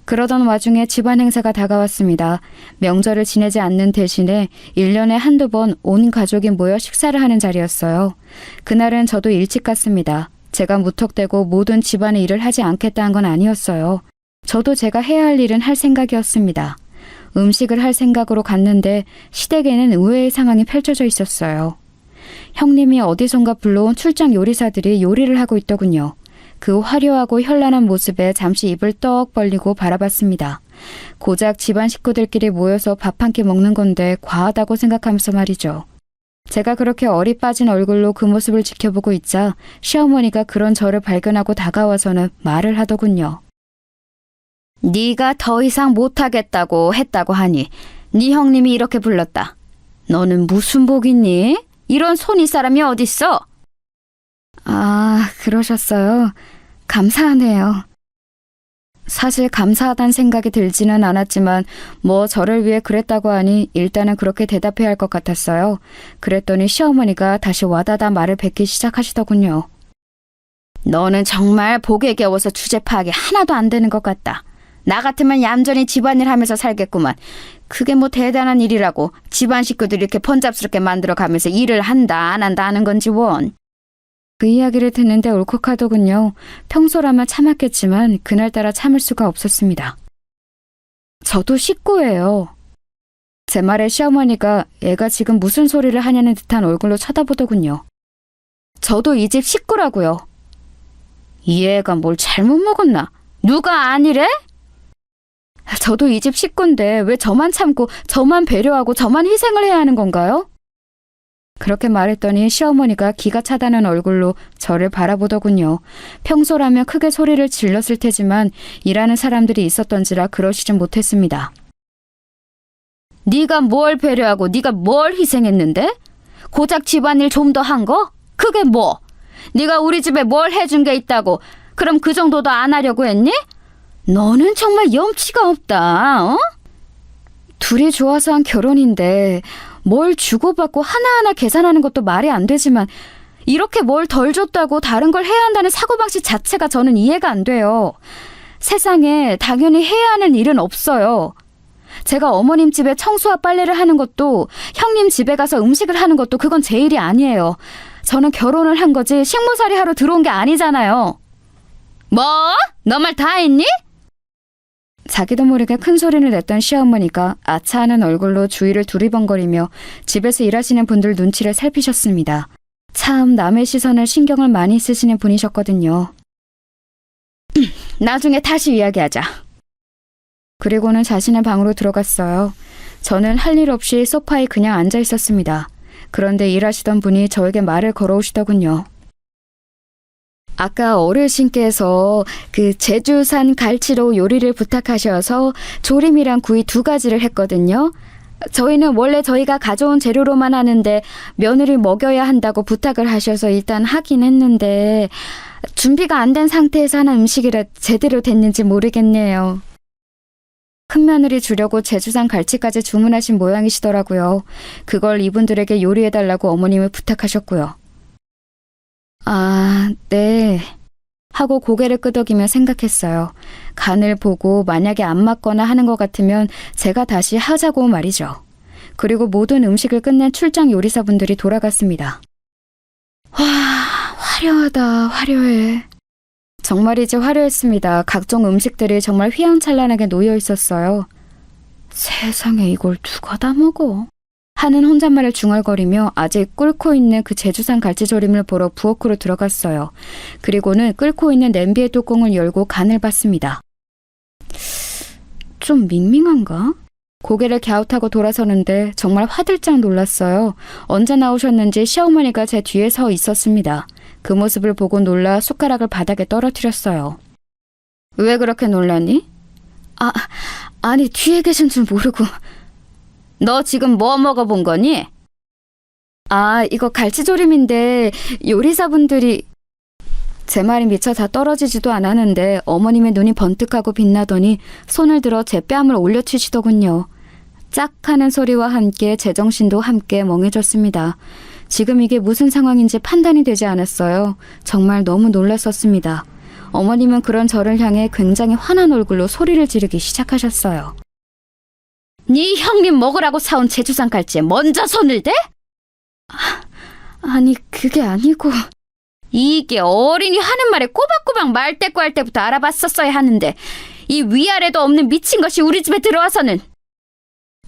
그러던 와중에 집안 행사가 다가왔습니다. 명절을 지내지 않는 대신에 1년에 한두 번 온 가족이 모여 식사를 하는 자리였어요. 그날은 저도 일찍 갔습니다. 제가 무턱대고 모든 집안의 일을 하지 않겠다는 건 아니었어요. 저도 제가 해야 할 일은 할 생각이었습니다. 음식을 할 생각으로 갔는데 시댁에는 의외의 상황이 펼쳐져 있었어요. 형님이 어디선가 불러온 출장 요리사들이 요리를 하고 있더군요. 그 화려하고 현란한 모습에 잠시 입을 떡 벌리고 바라봤습니다. 고작 집안 식구들끼리 모여서 밥 한 끼 먹는 건데 과하다고 생각하면서 말이죠. 제가 그렇게 어리 빠진 얼굴로 그 모습을 지켜보고 있자 시어머니가 그런 저를 발견하고 다가와서는 말을 하더군요. 네가 더 이상 못하겠다고 했다고 하니 네 형님이 이렇게 불렀다. 너는 무슨 복 있니? 이런 손이 사람이 어딨어? 아, 그러셨어요. 감사하네요. 사실 감사하다는 생각이 들지는 않았지만 뭐 저를 위해 그랬다고 하니 일단은 그렇게 대답해야 할 것 같았어요. 그랬더니 시어머니가 다시 와다다 말을 뱉기 시작하시더군요. 너는 정말 복에 겨워서 주제 파악이 하나도 안 되는 것 같다. 나 같으면 얌전히 집안일 하면서 살겠구만. 그게 뭐 대단한 일이라고 집안 식구들이 이렇게 번잡스럽게 만들어가면서 일을 한다 안 한다 하는 건지 원. 그 이야기를 듣는데 울컥하더군요. 평소라면 참았겠지만 그날따라 참을 수가 없었습니다. 저도 식구예요. 제 말에 시어머니가 애가 지금 무슨 소리를 하냐는 듯한 얼굴로 쳐다보더군요. 저도 이 집 식구라고요. 이 애가 뭘 잘못 먹었나? 누가 아니래? 저도 이 집 식구인데 왜 저만 참고 저만 배려하고 저만 희생을 해야 하는 건가요? 그렇게 말했더니 시어머니가 기가 차다는 얼굴로 저를 바라보더군요. 평소라면 크게 소리를 질렀을 테지만 일하는 사람들이 있었던지라 그러시진 못했습니다. 네가 뭘 배려하고 네가 뭘 희생했는데? 고작 집안일 좀 더 한 거? 그게 뭐? 네가 우리 집에 뭘 해준 게 있다고 그럼 그 정도도 안 하려고 했니? 너는 정말 염치가 없다. 어? 둘이 좋아서 한 결혼인데 뭘 주고받고 하나하나 계산하는 것도 말이 안 되지만 이렇게 뭘 덜 줬다고 다른 걸 해야 한다는 사고방식 자체가 저는 이해가 안 돼요. 세상에 당연히 해야 하는 일은 없어요. 제가 어머님 집에 청소와 빨래를 하는 것도 형님 집에 가서 음식을 하는 것도 그건 제 일이 아니에요. 저는 결혼을 한 거지 식모살이 하러 들어온 게 아니잖아요. 뭐? 너 말 다 했니? 자기도 모르게 큰 소리를 냈던 시어머니가 아차하는 얼굴로 주위를 두리번거리며 집에서 일하시는 분들 눈치를 살피셨습니다. 참 남의 시선을 신경을 많이 쓰시는 분이셨거든요. 나중에 다시 이야기하자. 그리고는 자신의 방으로 들어갔어요. 저는 할 일 없이 소파에 그냥 앉아 있었습니다. 그런데 일하시던 분이 저에게 말을 걸어오시더군요. 아까 어르신께서 그 제주산 갈치로 요리를 부탁하셔서 조림이랑 구이 2가지를 했거든요. 저희는 원래 저희가 가져온 재료로만 하는데 며느리 먹여야 한다고 부탁을 하셔서 일단 하긴 했는데 준비가 안 된 상태에서 하는 음식이라 제대로 됐는지 모르겠네요. 큰며느리 주려고 제주산 갈치까지 주문하신 모양이시더라고요. 그걸 이분들에게 요리해달라고 어머님을 부탁하셨고요. 아, 네. 하고 고개를 끄덕이며 생각했어요. 간을 보고 만약에 안 맞거나 하는 것 같으면 제가 다시 하자고 말이죠. 그리고 모든 음식을 끝낸 출장 요리사분들이 돌아갔습니다. 와, 화려하다, 화려해. 정말이지 화려했습니다. 각종 음식들이 정말 휘황찬란하게 놓여 있었어요. 세상에 이걸 누가 다 먹어? 하는 혼잣말을 중얼거리며 아직 끓고 있는 그 제주산 갈치조림을 보러 부엌으로 들어갔어요. 그리고는 끓고 있는 냄비의 뚜껑을 열고 간을 봤습니다. 좀 밍밍한가? 고개를 갸웃하고 돌아서는데 정말 화들짝 놀랐어요. 언제 나오셨는지 시어머니가 제 뒤에 서 있었습니다. 그 모습을 보고 놀라 숟가락을 바닥에 떨어뜨렸어요. 왜 그렇게 놀라니? 아니 뒤에 계신 줄 모르고. 너 지금 뭐 먹어본 거니? 아, 이거 갈치조림인데 요리사분들이... 제 말이 미처 다 떨어지지도 않았는데 어머님의 눈이 번뜩하고 빛나더니 손을 들어 제 뺨을 올려치시더군요. 짝 하는 소리와 함께 제정신도 함께 멍해졌습니다. 지금 이게 무슨 상황인지 판단이 되지 않았어요. 정말 너무 놀랐었습니다. 어머님은 그런 저를 향해 굉장히 화난 얼굴로 소리를 지르기 시작하셨어요. 네 형님 먹으라고 사온 제주산 갈치에 먼저 손을 대? 아니 그게 아니고... 이게 어린이 하는 말에 꼬박꼬박 말대꾸 할 때부터 알아봤었어야 하는데 이 위아래도 없는 미친 것이 우리 집에 들어와서는...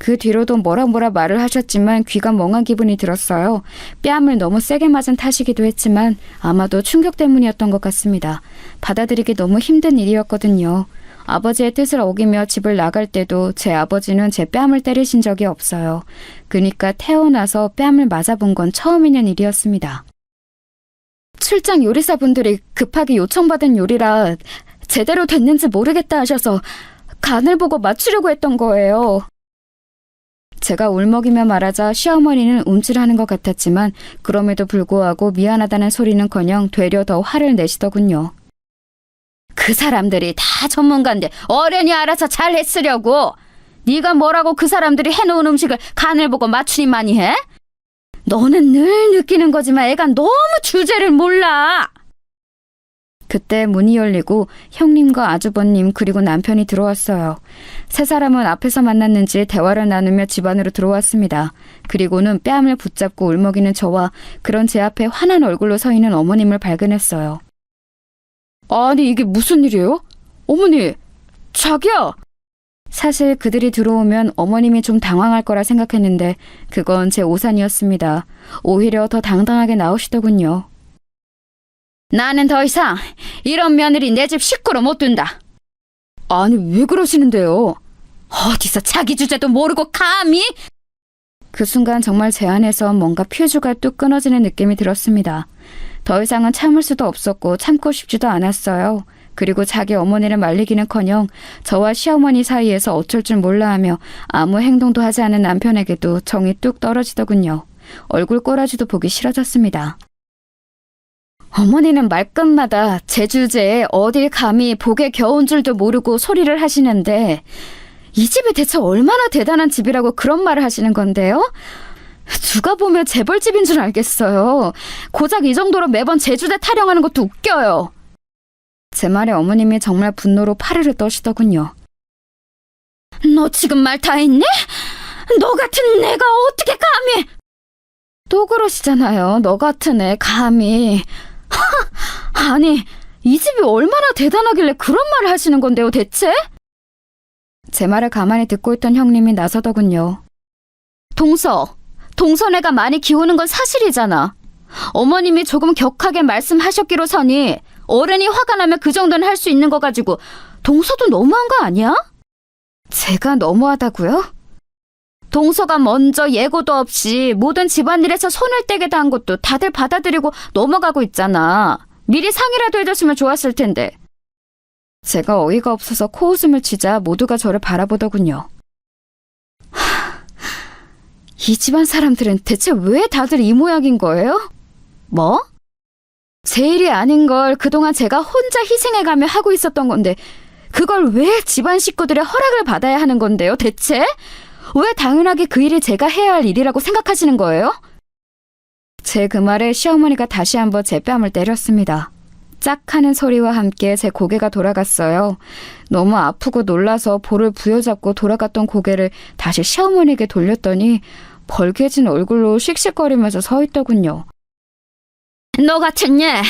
그 뒤로도 뭐라 말을 하셨지만 귀가 멍한 기분이 들었어요. 뺨을 너무 세게 맞은 탓이기도 했지만 아마도 충격 때문이었던 것 같습니다. 받아들이기 너무 힘든 일이었거든요. 아버지의 뜻을 어기며 집을 나갈 때도 제 아버지는 제 뺨을 때리신 적이 없어요. 그러니까 태어나서 뺨을 맞아본 건 처음 있는 일이었습니다. 출장 요리사분들이 급하게 요청받은 요리라 제대로 됐는지 모르겠다 하셔서 간을 보고 맞추려고 했던 거예요. 제가 울먹이며 말하자 시어머니는 움찔하는 것 같았지만 그럼에도 불구하고 미안하다는 소리는커녕 되려 더 화를 내시더군요. 그 사람들이 다 전문가인데 어련히 알아서 잘 했으려고. 네가 뭐라고 그 사람들이 해놓은 음식을 간을 보고 맞추니만이 해? 너는 늘 느끼는 거지만 애가 너무 주제를 몰라. 그때 문이 열리고 형님과 아주버님 그리고 남편이 들어왔어요. 세 사람은 앞에서 만났는지 대화를 나누며 집 안으로 들어왔습니다. 그리고는 뺨을 붙잡고 울먹이는 저와 그런 제 앞에 환한 얼굴로 서 있는 어머님을 발견했어요. 아니 이게 무슨 일이에요? 어머니, 자기야! 사실 그들이 들어오면 어머님이 좀 당황할 거라 생각했는데 그건 제 오산이었습니다. 오히려 더 당당하게 나오시더군요. 나는 더 이상 이런 며느리 내 집 식구로 못 둔다. 아니 왜 그러시는데요? 어디서 자기 주제도 모르고 감히? 그 순간 정말 제 안에서 뭔가 퓨즈가 뚝 끊어지는 느낌이 들었습니다. 더 이상은 참을 수도 없었고 참고 싶지도 않았어요. 그리고 자기 어머니를 말리기는커녕 저와 시어머니 사이에서 어쩔 줄 몰라하며 아무 행동도 하지 않은 남편에게도 정이 뚝 떨어지더군요. 얼굴 꼬라지도 보기 싫어졌습니다. 어머니는 말끝마다 제 주제에 어딜 감히 복에 겨운 줄도 모르고 소리를 하시는데 이 집이 대체 얼마나 대단한 집이라고 그런 말을 하시는 건데요? 누가 보면 재벌집인 줄 알겠어요. 고작 이 정도로 매번 제 주제 타령하는 것도 웃겨요. 제 말에 어머님이 정말 분노로 파르르 떠시더군요. 너 지금 말 다 했니? 너 같은 내가 어떻게 감히? 또 그러시잖아요. 너 같은 애 감히. 아니 이 집이 얼마나 대단하길래 그런 말을 하시는 건데요 대체? 제 말을 가만히 듣고 있던 형님이 나서더군요. 동서네가 많이 기우는 건 사실이잖아. 어머님이 조금 격하게 말씀하셨기로서니 어른이 화가 나면 그 정도는 할 수 있는 거 가지고 동서도 너무한 거 아니야? 제가 너무하다고요? 동서가 먼저 예고도 없이 모든 집안일에서 손을 떼게 한 것도 다들 받아들이고 넘어가고 있잖아. 미리 상의라도 해줬으면 좋았을 텐데. 제가 어이가 없어서 코웃음을 치자 모두가 저를 바라보더군요. 이 집안 사람들은 대체 왜 다들 이 모양인 거예요? 뭐? 제 일이 아닌 걸 그동안 제가 혼자 희생해가며 하고 있었던 건데 그걸 왜 집안 식구들의 허락을 받아야 하는 건데요 대체? 왜 당연하게 그 일이 제가 해야 할 일이라고 생각하시는 거예요? 제 그 말에 시어머니가 다시 한번 제 뺨을 때렸습니다. 짝 하는 소리와 함께 제 고개가 돌아갔어요. 너무 아프고 놀라서 볼을 부여잡고 돌아갔던 고개를 다시 시어머니에게 돌렸더니 벌개진 얼굴로 씩씩거리면서 서 있더군요. 너 같은 애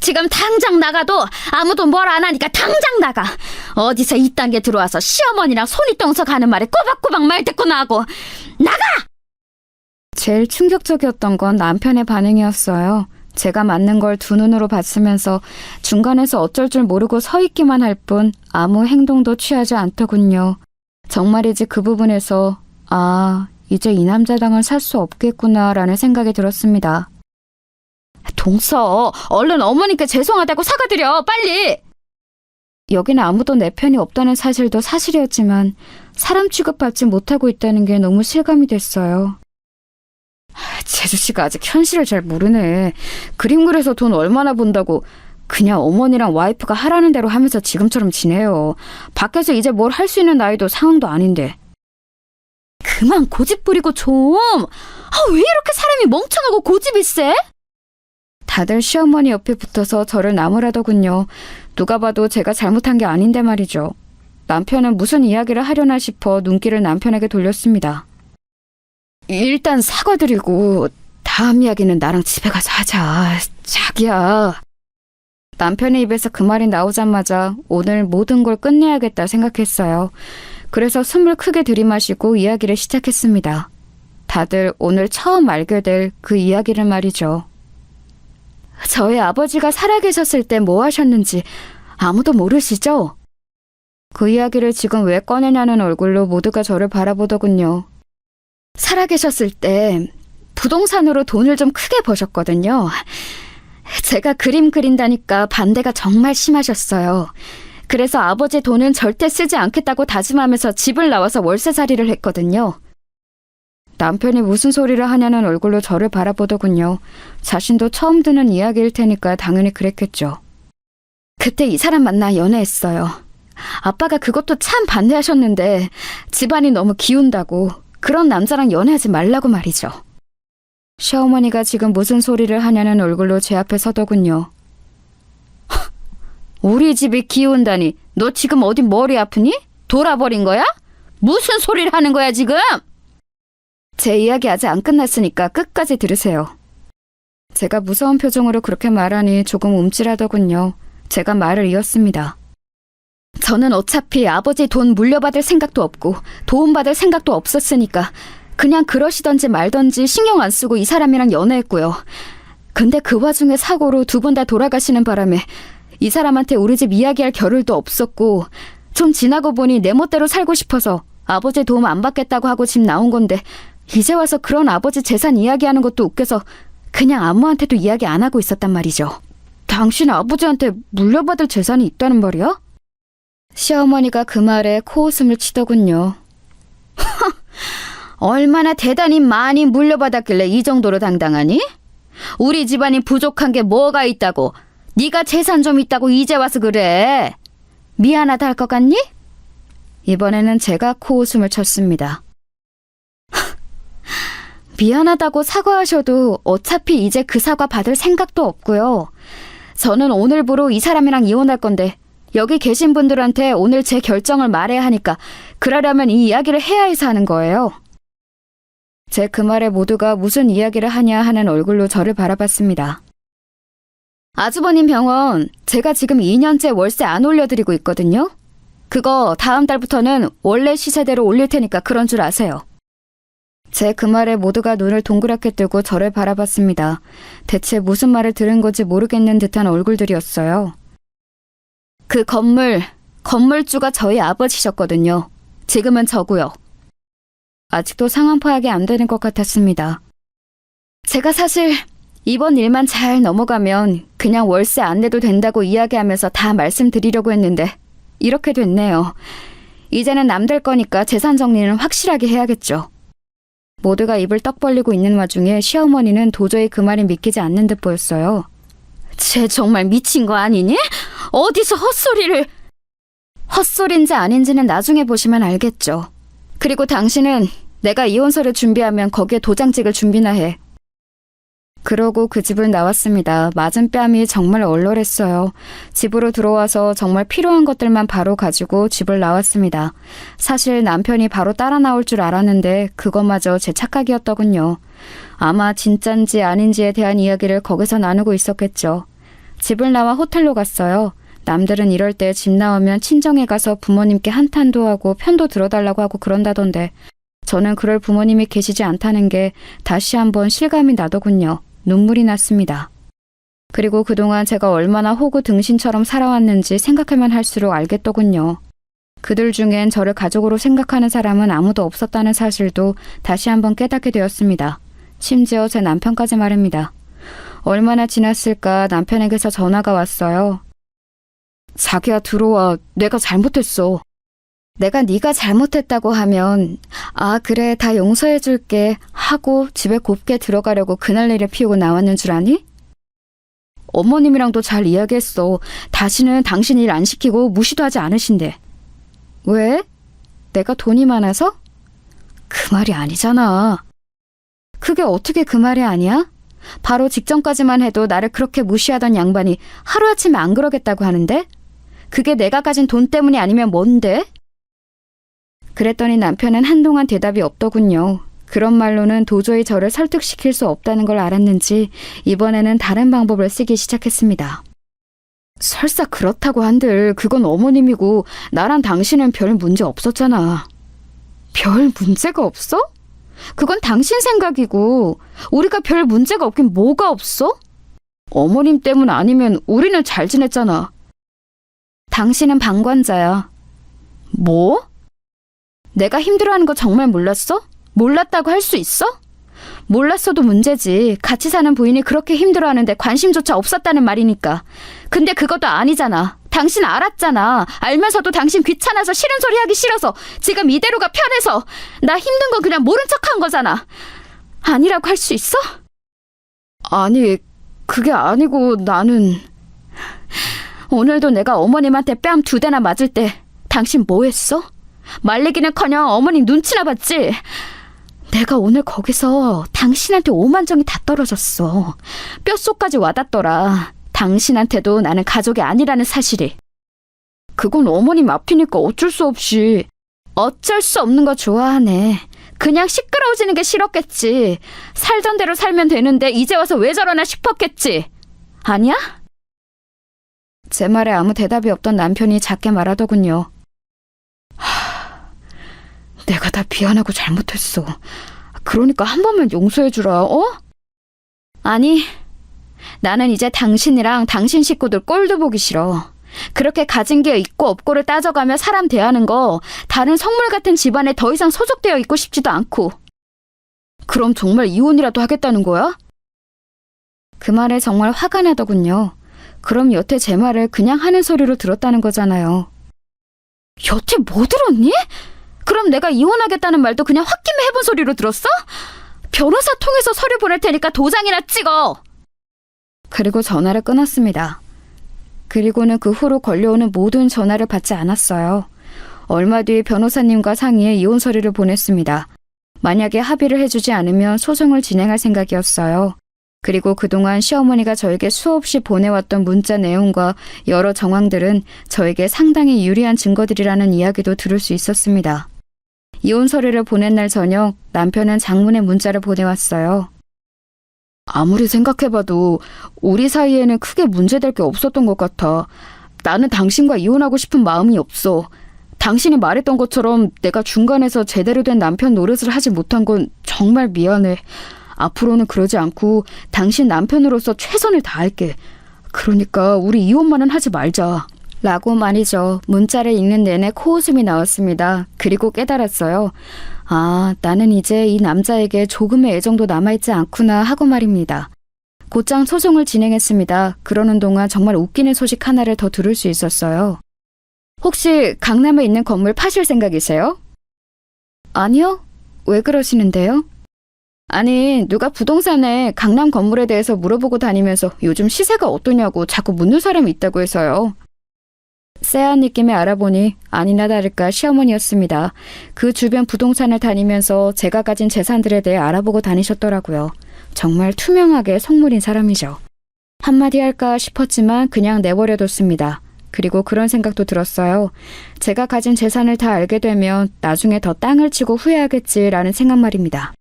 지금 당장 나가도 아무도 뭘 안 하니까 당장 나가. 어디서 이딴 게 들어와서 시어머니랑 손이 똥서 가는 말에 꼬박꼬박 말 듣고 나고 나가! 제일 충격적이었던 건 남편의 반응이었어요. 제가 맞는 걸 두 눈으로 봤으면서 중간에서 어쩔 줄 모르고 서 있기만 할 뿐 아무 행동도 취하지 않더군요. 정말이지 그 부분에서 이제 이 남자당을 살 수 없겠구나라는 생각이 들었습니다. 동서, 얼른 어머니께 죄송하다고 사과드려, 빨리! 여기는 아무도 내 편이 없다는 사실도 사실이었지만 사람 취급받지 못하고 있다는 게 너무 실감이 됐어요. 재주씨가 아직 현실을 잘 모르네. 그림 그려서 돈 얼마나 번다고 그냥 어머니랑 와이프가 하라는 대로 하면서 지금처럼 지내요. 밖에서 이제 뭘 할 수 있는 나이도 상황도 아닌데. 그만 고집 부리고 좀. 왜 이렇게 사람이 멍청하고 고집이 세? 다들 시어머니 옆에 붙어서 저를 나무라더군요. 누가 봐도 제가 잘못한 게 아닌데 말이죠. 남편은 무슨 이야기를 하려나 싶어 눈길을 남편에게 돌렸습니다. 일단 사과드리고 다음 이야기는 나랑 집에 가서 하자. 자기야. 남편의 입에서 그 말이 나오자마자 오늘 모든 걸 끝내야겠다 생각했어요. 그래서 숨을 크게 들이마시고 이야기를 시작했습니다. 다들 오늘 처음 알게 될 그 이야기를 말이죠. 저희 아버지가 살아계셨을 때 뭐 하셨는지 아무도 모르시죠? 그 이야기를 지금 왜 꺼내냐는 얼굴로 모두가 저를 바라보더군요. 살아계셨을 때 부동산으로 돈을 좀 크게 버셨거든요. 제가 그림 그린다니까 반대가 정말 심하셨어요. 그래서 아버지 돈은 절대 쓰지 않겠다고 다짐하면서 집을 나와서 월세살이를 했거든요. 남편이 무슨 소리를 하냐는 얼굴로 저를 바라보더군요. 자신도 처음 듣는 이야기일 테니까 당연히 그랬겠죠. 그때 이 사람 만나 연애했어요. 아빠가 그것도 참 반대하셨는데 집안이 너무 기운다고 그런 남자랑 연애하지 말라고 말이죠. 시어머니가 지금 무슨 소리를 하냐는 얼굴로 제 앞에 서더군요. 우리 집이 기운다니 너 지금 어디 머리 아프니? 돌아버린 거야? 무슨 소리를 하는 거야 지금? 제 이야기 아직 안 끝났으니까 끝까지 들으세요. 제가 무서운 표정으로 그렇게 말하니 조금 움찔하더군요. 제가 말을 이었습니다. 저는 어차피 아버지 돈 물려받을 생각도 없고 도움받을 생각도 없었으니까 그냥 그러시던지 말던지 신경 안 쓰고 이 사람이랑 연애했고요. 근데 그 와중에 사고로 두 분 다 돌아가시는 바람에 이 사람한테 우리 집 이야기할 겨를도 없었고 좀 지나고 보니 내 멋대로 살고 싶어서 아버지 도움 안 받겠다고 하고 집 나온 건데 이제 와서 그런 아버지 재산 이야기하는 것도 웃겨서 그냥 아무한테도 이야기 안 하고 있었단 말이죠. 당신 아버지한테 물려받을 재산이 있다는 말이야? 시어머니가 그 말에 코웃음을 치더군요. 얼마나 대단히 많이 물려받았길래 이 정도로 당당하니? 우리 집안이 부족한 게 뭐가 있다고? 네가 재산 좀 있다고 이제 와서 그래. 미안하다 할 것 같니? 이번에는 제가 코웃음을 쳤습니다. 미안하다고 사과하셔도 어차피 이제 그 사과 받을 생각도 없고요. 저는 오늘부로 이 사람이랑 이혼할 건데 여기 계신 분들한테 오늘 제 결정을 말해야 하니까 그러려면 이 이야기를 해야 해서 하는 거예요. 제 그 말에 모두가 무슨 이야기를 하냐 하는 얼굴로 저를 바라봤습니다. 아주버님 병원 제가 지금 2년째 월세 안 올려드리고 있거든요. 그거 다음 달부터는 원래 시세대로 올릴 테니까 그런 줄 아세요. 제 그 말에 모두가 눈을 동그랗게 뜨고 저를 바라봤습니다. 대체 무슨 말을 들은 건지 모르겠는 듯한 얼굴들이었어요. 그 건물주가 저희 아버지셨거든요. 지금은 저고요. 아직도 상황 파악이 안 되는 것 같았습니다. 제가 사실 이번 일만 잘 넘어가면 그냥 월세 안 내도 된다고 이야기하면서 다 말씀드리려고 했는데 이렇게 됐네요. 이제는 남들 거니까 재산 정리는 확실하게 해야겠죠. 모두가 입을 떡 벌리고 있는 와중에 시어머니는 도저히 그 말이 믿기지 않는 듯 보였어요. 쟤 정말 미친 거 아니니? 어디서 헛소리를... 헛소리인지 아닌지는 나중에 보시면 알겠죠. 그리고 당신은 내가 이혼서를 준비하면 거기에 도장 찍을 준비나 해. 그러고 그 집을 나왔습니다. 맞은 뺨이 정말 얼얼했어요. 집으로 들어와서 정말 필요한 것들만 바로 가지고 집을 나왔습니다. 사실 남편이 바로 따라 나올 줄 알았는데 그것마저 제 착각이었더군요. 아마 진짠지 아닌지에 대한 이야기를 거기서 나누고 있었겠죠. 집을 나와 호텔로 갔어요. 남들은 이럴 때 집 나오면 친정에 가서 부모님께 한탄도 하고 편도 들어달라고 하고 그런다던데 저는 그럴 부모님이 계시지 않다는 게 다시 한번 실감이 나더군요. 눈물이 났습니다. 그리고 그동안 제가 얼마나 호구 등신처럼 살아왔는지 생각하면 할수록 알겠더군요. 그들 중엔 저를 가족으로 생각하는 사람은 아무도 없었다는 사실도 다시 한번 깨닫게 되었습니다. 심지어 제 남편까지 말입니다. 얼마나 지났을까 남편에게서 전화가 왔어요. 자기야 들어와. 내가 잘못했어. 내가 네가 잘못했다고 하면 아 그래 다 용서해줄게 하고 집에 곱게 들어가려고 그날내려 피우고 나왔는 줄 아니? 어머님이랑도 잘 이야기했어. 다시는 당신 일 안 시키고 무시도 하지 않으신대. 왜? 내가 돈이 많아서? 그 말이 아니잖아. 그게 어떻게 그 말이 아니야? 바로 직전까지만 해도 나를 그렇게 무시하던 양반이 하루아침에 안 그러겠다고 하는데? 그게 내가 가진 돈 때문이 아니면 뭔데? 그랬더니 남편은 한동안 대답이 없더군요. 그런 말로는 도저히 저를 설득시킬 수 없다는 걸 알았는지 이번에는 다른 방법을 쓰기 시작했습니다. 설사 그렇다고 한들 그건 어머님이고 나랑 당신은 별 문제 없었잖아. 별 문제가 없어? 그건 당신 생각이고 우리가 별 문제가 없긴 뭐가 없어? 어머님 때문 아니면 우리는 잘 지냈잖아. 당신은 방관자야. 뭐? 내가 힘들어하는 거 정말 몰랐어? 몰랐다고 할 수 있어? 몰랐어도 문제지. 같이 사는 부인이 그렇게 힘들어하는데 관심조차 없었다는 말이니까. 근데 그것도 아니잖아. 당신 알았잖아. 알면서도 당신 귀찮아서 싫은 소리 하기 싫어서 지금 이대로가 편해서 나 힘든 건 그냥 모른 척한 거잖아. 아니라고 할 수 있어? 아니, 그게 아니고 나는... 오늘도 내가 어머님한테 뺨 2대나 맞을 때 당신 뭐 했어? 말리기는커녕 어머님 눈치나 봤지? 내가 오늘 거기서 당신한테 오만정이 다 떨어졌어. 뼛속까지 와닿더라. 당신한테도 나는 가족이 아니라는 사실이. 그건 어머님 앞이니까 어쩔 수 없이. 어쩔 수 없는 거 좋아하네. 그냥 시끄러워지는 게 싫었겠지. 살던 대로 살면 되는데 이제 와서 왜 저러나 싶었겠지. 아니야? 제 말에 아무 대답이 없던 남편이 작게 말하더군요. 내가 다 미안하고 잘못했어. 그러니까 한 번만 용서해주라, 어? 아니, 나는 이제 당신이랑 당신 식구들 꼴도 보기 싫어. 그렇게 가진 게 있고 없고를 따져가며 사람 대하는 거 다른 성물 같은 집안에 더 이상 소속되어 있고 싶지도 않고. 그럼 정말 이혼이라도 하겠다는 거야? 그 말에 정말 화가 나더군요. 그럼 여태 제 말을 그냥 하는 소리로 들었다는 거잖아요. 여태 뭐 들었니? 그럼 내가 이혼하겠다는 말도 그냥 홧김에 해본 소리로 들었어? 변호사 통해서 서류 보낼 테니까 도장이나 찍어! 그리고 전화를 끊었습니다. 그리고는 그 후로 걸려오는 모든 전화를 받지 않았어요. 얼마 뒤 변호사님과 상의해 이혼 서류를 보냈습니다. 만약에 합의를 해주지 않으면 소송을 진행할 생각이었어요. 그리고 그동안 시어머니가 저에게 수없이 보내왔던 문자 내용과 여러 정황들은 저에게 상당히 유리한 증거들이라는 이야기도 들을 수 있었습니다. 이혼 서류를 보낸 날 저녁 남편은 장문의 문자를 보내왔어요. 아무리 생각해봐도 우리 사이에는 크게 문제될 게 없었던 것 같아. 나는 당신과 이혼하고 싶은 마음이 없어. 당신이 말했던 것처럼 내가 중간에서 제대로 된 남편 노릇을 하지 못한 건 정말 미안해. 앞으로는 그러지 않고 당신 남편으로서 최선을 다할게. 그러니까 우리 이혼만은 하지 말자. 라고 말이죠. 문자를 읽는 내내 코웃음이 나왔습니다. 그리고 깨달았어요. 아, 나는 이제 이 남자에게 조금의 애정도 남아있지 않구나 하고 말입니다. 곧장 소송을 진행했습니다. 그러는 동안 정말 웃기는 소식 하나를 더 들을 수 있었어요. 혹시 강남에 있는 건물 파실 생각이세요? 아니요. 왜 그러시는데요? 아니, 누가 부동산에 강남 건물에 대해서 물어보고 다니면서 요즘 시세가 어떠냐고 자꾸 묻는 사람이 있다고 해서요. 쎄한 느낌에 알아보니 아니나 다를까 시어머니였습니다. 그 주변 부동산을 다니면서 제가 가진 재산들에 대해 알아보고 다니셨더라고요. 정말 투명하게 속물인 사람이죠. 한마디 할까 싶었지만 그냥 내버려뒀습니다. 그리고 그런 생각도 들었어요. 제가 가진 재산을 다 알게 되면 나중에 더 땅을 치고 후회하겠지라는 생각 말입니다.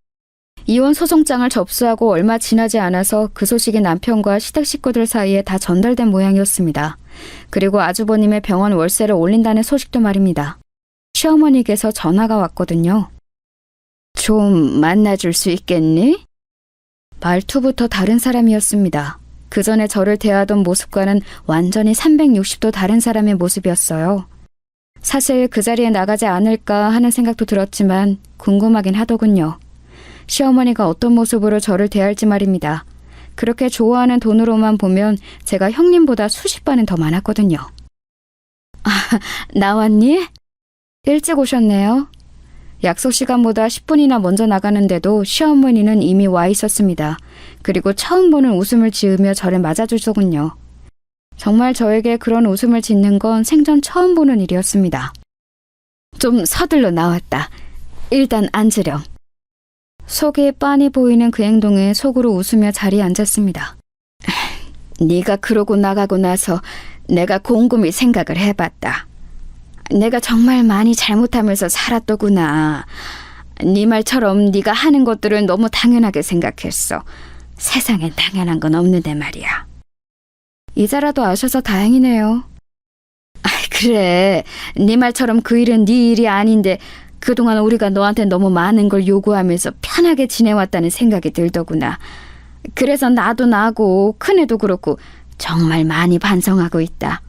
이혼 소송장을 접수하고 얼마 지나지 않아서 그 소식이 남편과 시댁 식구들 사이에 다 전달된 모양이었습니다. 그리고 아주버님의 병원 월세를 올린다는 소식도 말입니다. 시어머니께서 전화가 왔거든요. 좀 만나줄 수 있겠니? 말투부터 다른 사람이었습니다. 그 전에 저를 대하던 모습과는 완전히 360도 다른 사람의 모습이었어요. 사실 그 자리에 나가지 않을까 하는 생각도 들었지만 궁금하긴 하더군요. 시어머니가 어떤 모습으로 저를 대할지 말입니다. 그렇게 좋아하는 돈으로만 보면 제가 형님보다 수십 번은 더 많았거든요. 아, 나왔니? 일찍 오셨네요. 약속 시간보다 10분이나 먼저 나가는데도 시어머니는 이미 와 있었습니다. 그리고 처음 보는 웃음을 지으며 저를 맞아주더군요. 정말 저에게 그런 웃음을 짓는 건 생전 처음 보는 일이었습니다. 좀 서둘러 나왔다. 일단 앉으렴. 속이 빤히 보이는 그 행동에 속으로 웃으며 자리에 앉았습니다. 네가 그러고 나가고 나서 내가 곰곰이 생각을 해봤다. 내가 정말 많이 잘못하면서 살았더구나. 네 말처럼 네가 하는 것들을 너무 당연하게 생각했어. 세상엔 당연한 건 없는데 말이야. 이제라도 아셔서 다행이네요. 그래. 네 말처럼 그 일은 네 일이 아닌데 그동안 우리가 너한테 너무 많은 걸 요구하면서 편하게 지내왔다는 생각이 들더구나. 그래서 나도 나고 큰애도 그렇고 정말 많이 반성하고 있다.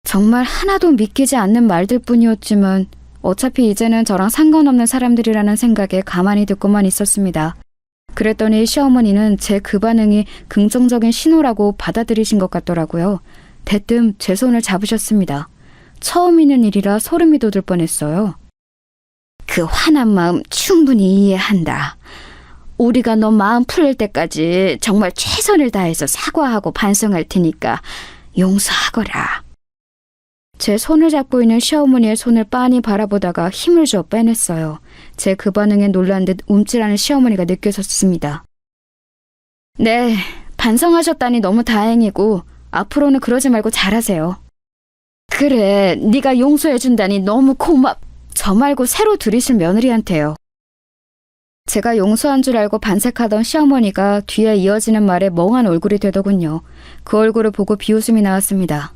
정말 하나도 믿기지 않는 말들 뿐이었지만 어차피 이제는 저랑 상관없는 사람들이라는 생각에 가만히 듣고만 있었습니다. 그랬더니 시어머니는 제 그 반응이 긍정적인 신호라고 받아들이신 것 같더라고요. 대뜸 제 손을 잡으셨습니다. 처음 있는 일이라 소름이 돋을 뻔했어요. 그 화난 마음 충분히 이해한다. 우리가 너 마음 풀릴 때까지 정말 최선을 다해서 사과하고 반성할 테니까 용서하거라. 제 손을 잡고 있는 시어머니의 손을 빤히 바라보다가 힘을 줘 빼냈어요. 제 그 반응에 놀란 듯 움찔하는 시어머니가 느껴졌습니다. 네, 반성하셨다니 너무 다행이고 앞으로는 그러지 말고 잘하세요. 그래, 네가 용서해준다니 너무 저 말고 새로 들이실 며느리한테요. 제가 용서한 줄 알고 반색하던 시어머니가 뒤에 이어지는 말에 멍한 얼굴이 되더군요. 그 얼굴을 보고 비웃음이 나왔습니다.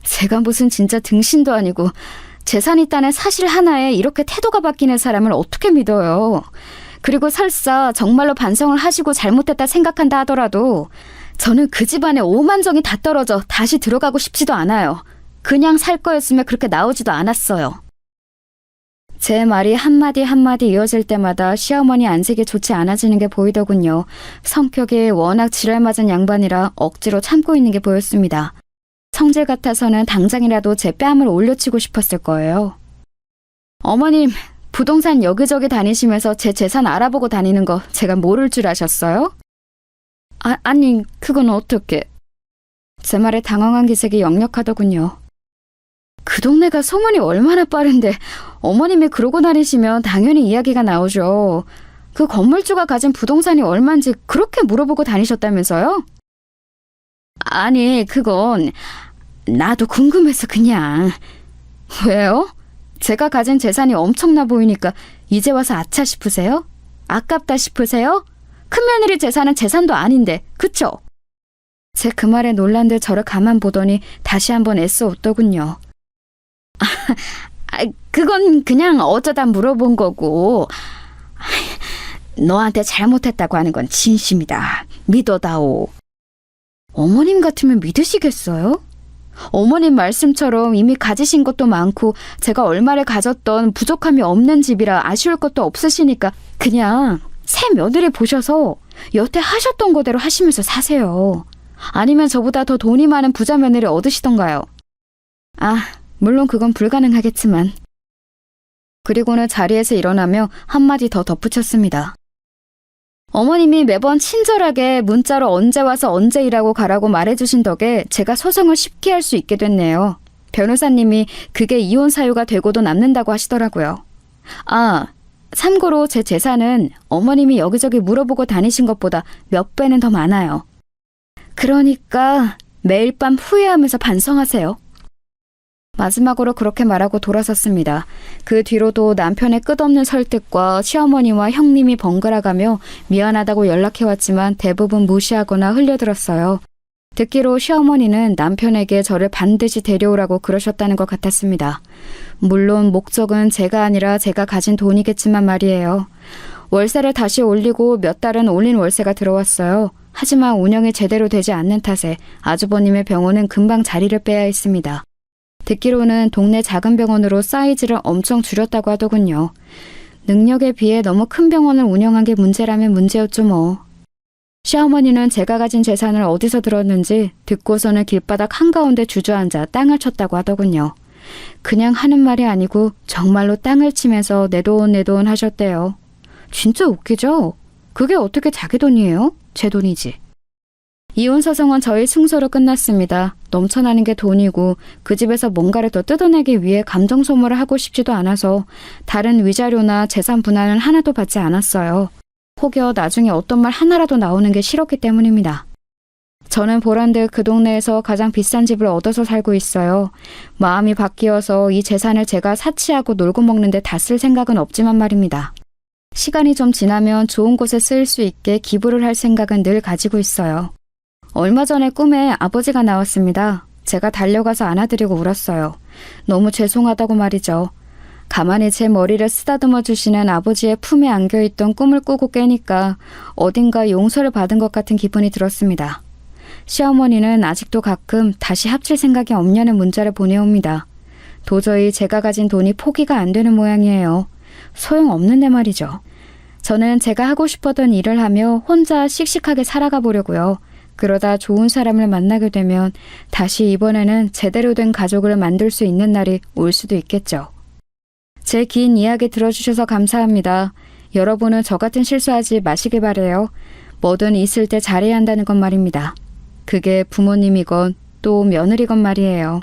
제가 무슨 진짜 등신도 아니고 재산 있다는 사실 하나에 이렇게 태도가 바뀌는 사람을 어떻게 믿어요. 그리고 설사 정말로 반성을 하시고 잘못했다 생각한다 하더라도 저는 그 집안에 오만정이 다 떨어져 다시 들어가고 싶지도 않아요. 그냥 살 거였으면 그렇게 나오지도 않았어요. 제 말이 한마디 한마디 이어질 때마다 시어머니 안색이 좋지 않아지는 게 보이더군요. 성격이 워낙 지랄맞은 양반이라 억지로 참고 있는 게 보였습니다. 성질 같아서는 당장이라도 제 뺨을 올려치고 싶었을 거예요. 어머님, 부동산 여기저기 다니시면서 제 재산 알아보고 다니는 거 제가 모를 줄 아셨어요? 아니, 그건 어떻게? 제 말에 당황한 기색이 역력하더군요. 그 동네가 소문이 얼마나 빠른데 어머님이 그러고 다니시면 당연히 이야기가 나오죠. 그 건물주가 가진 부동산이 얼만지 그렇게 물어보고 다니셨다면서요? 아니, 그건 나도 궁금해서 그냥. 왜요? 제가 가진 재산이 엄청나 보이니까 이제 와서 아차 싶으세요? 아깝다 싶으세요? 큰며느리 재산은 재산도 아닌데, 그쵸? 제 그 말에 놀란 듯 저를 가만 보더니 다시 한번 애써 웃더군요. 그건 그냥 어쩌다 물어본 거고, 너한테 잘못했다고 하는 건 진심이다. 믿어다오. 어머님 같으면 믿으시겠어요? 어머님 말씀처럼 이미 가지신 것도 많고 제가 얼마를 가졌던 부족함이 없는 집이라 아쉬울 것도 없으시니까 그냥 새 며느리 보셔서 여태 하셨던 거대로 하시면서 사세요. 아니면 저보다 더 돈이 많은 부자 며느리 얻으시던가요. 물론 그건 불가능하겠지만. 그리고는 자리에서 일어나며 한마디 더 덧붙였습니다. 어머님이 매번 친절하게 문자로 언제 와서 언제 일하고 가라고 말해주신 덕에 제가 소송을 쉽게 할 수 있게 됐네요. 변호사님이 그게 이혼 사유가 되고도 남는다고 하시더라고요. 참고로 제 재산은 어머님이 여기저기 물어보고 다니신 것보다 몇 배는 더 많아요. 그러니까 매일 밤 후회하면서 반성하세요. 마지막으로 그렇게 말하고 돌아섰습니다. 그 뒤로도 남편의 끝없는 설득과 시어머니와 형님이 번갈아가며 미안하다고 연락해왔지만 대부분 무시하거나 흘려들었어요. 듣기로 시어머니는 남편에게 저를 반드시 데려오라고 그러셨다는 것 같았습니다. 물론 목적은 제가 아니라 제가 가진 돈이겠지만 말이에요. 월세를 다시 올리고 몇 달은 올린 월세가 들어왔어요. 하지만 운영이 제대로 되지 않는 탓에 아주버님의 병원은 금방 자리를 빼야 했습니다. 듣기로는 동네 작은 병원으로 사이즈를 엄청 줄였다고 하더군요. 능력에 비해 너무 큰 병원을 운영한 게 문제라면 문제였죠 뭐. 시어머니는 제가 가진 재산을 어디서 들었는지 듣고서는 길바닥 한가운데 주저앉아 땅을 쳤다고 하더군요. 그냥 하는 말이 아니고 정말로 땅을 치면서 내 돈 하셨대요. 진짜 웃기죠? 그게 어떻게 자기 돈이에요? 제 돈이지. 이혼 소송은 저희 승소로 끝났습니다. 넘쳐나는 게 돈이고 그 집에서 뭔가를 더 뜯어내기 위해 감정 소모를 하고 싶지도 않아서 다른 위자료나 재산 분할은 하나도 받지 않았어요. 혹여 나중에 어떤 말 하나라도 나오는 게 싫었기 때문입니다. 저는 보란듯 그 동네에서 가장 비싼 집을 얻어서 살고 있어요. 마음이 바뀌어서 이 재산을 제가 사치하고 놀고 먹는데 다 쓸 생각은 없지만 말입니다. 시간이 좀 지나면 좋은 곳에 쓰일 수 있게 기부를 할 생각은 늘 가지고 있어요. 얼마 전에 꿈에 아버지가 나왔습니다. 제가 달려가서 안아드리고 울었어요. 너무 죄송하다고 말이죠. 가만히 제 머리를 쓰다듬어 주시는 아버지의 품에 안겨있던 꿈을 꾸고 깨니까 어딘가 용서를 받은 것 같은 기분이 들었습니다. 시어머니는 아직도 가끔 다시 합칠 생각이 없냐는 문자를 보내옵니다. 도저히 제가 가진 돈이 포기가 안 되는 모양이에요. 소용없는데 말이죠. 저는 제가 하고 싶었던 일을 하며 혼자 씩씩하게 살아가 보려고요. 그러다 좋은 사람을 만나게 되면 다시 이번에는 제대로 된 가족을 만들 수 있는 날이 올 수도 있겠죠. 제 긴 이야기 들어주셔서 감사합니다. 여러분은 저 같은 실수하지 마시길 바래요. 뭐든 있을 때 잘해야 한다는 건 말입니다. 그게 부모님이건 또 며느리건 말이에요.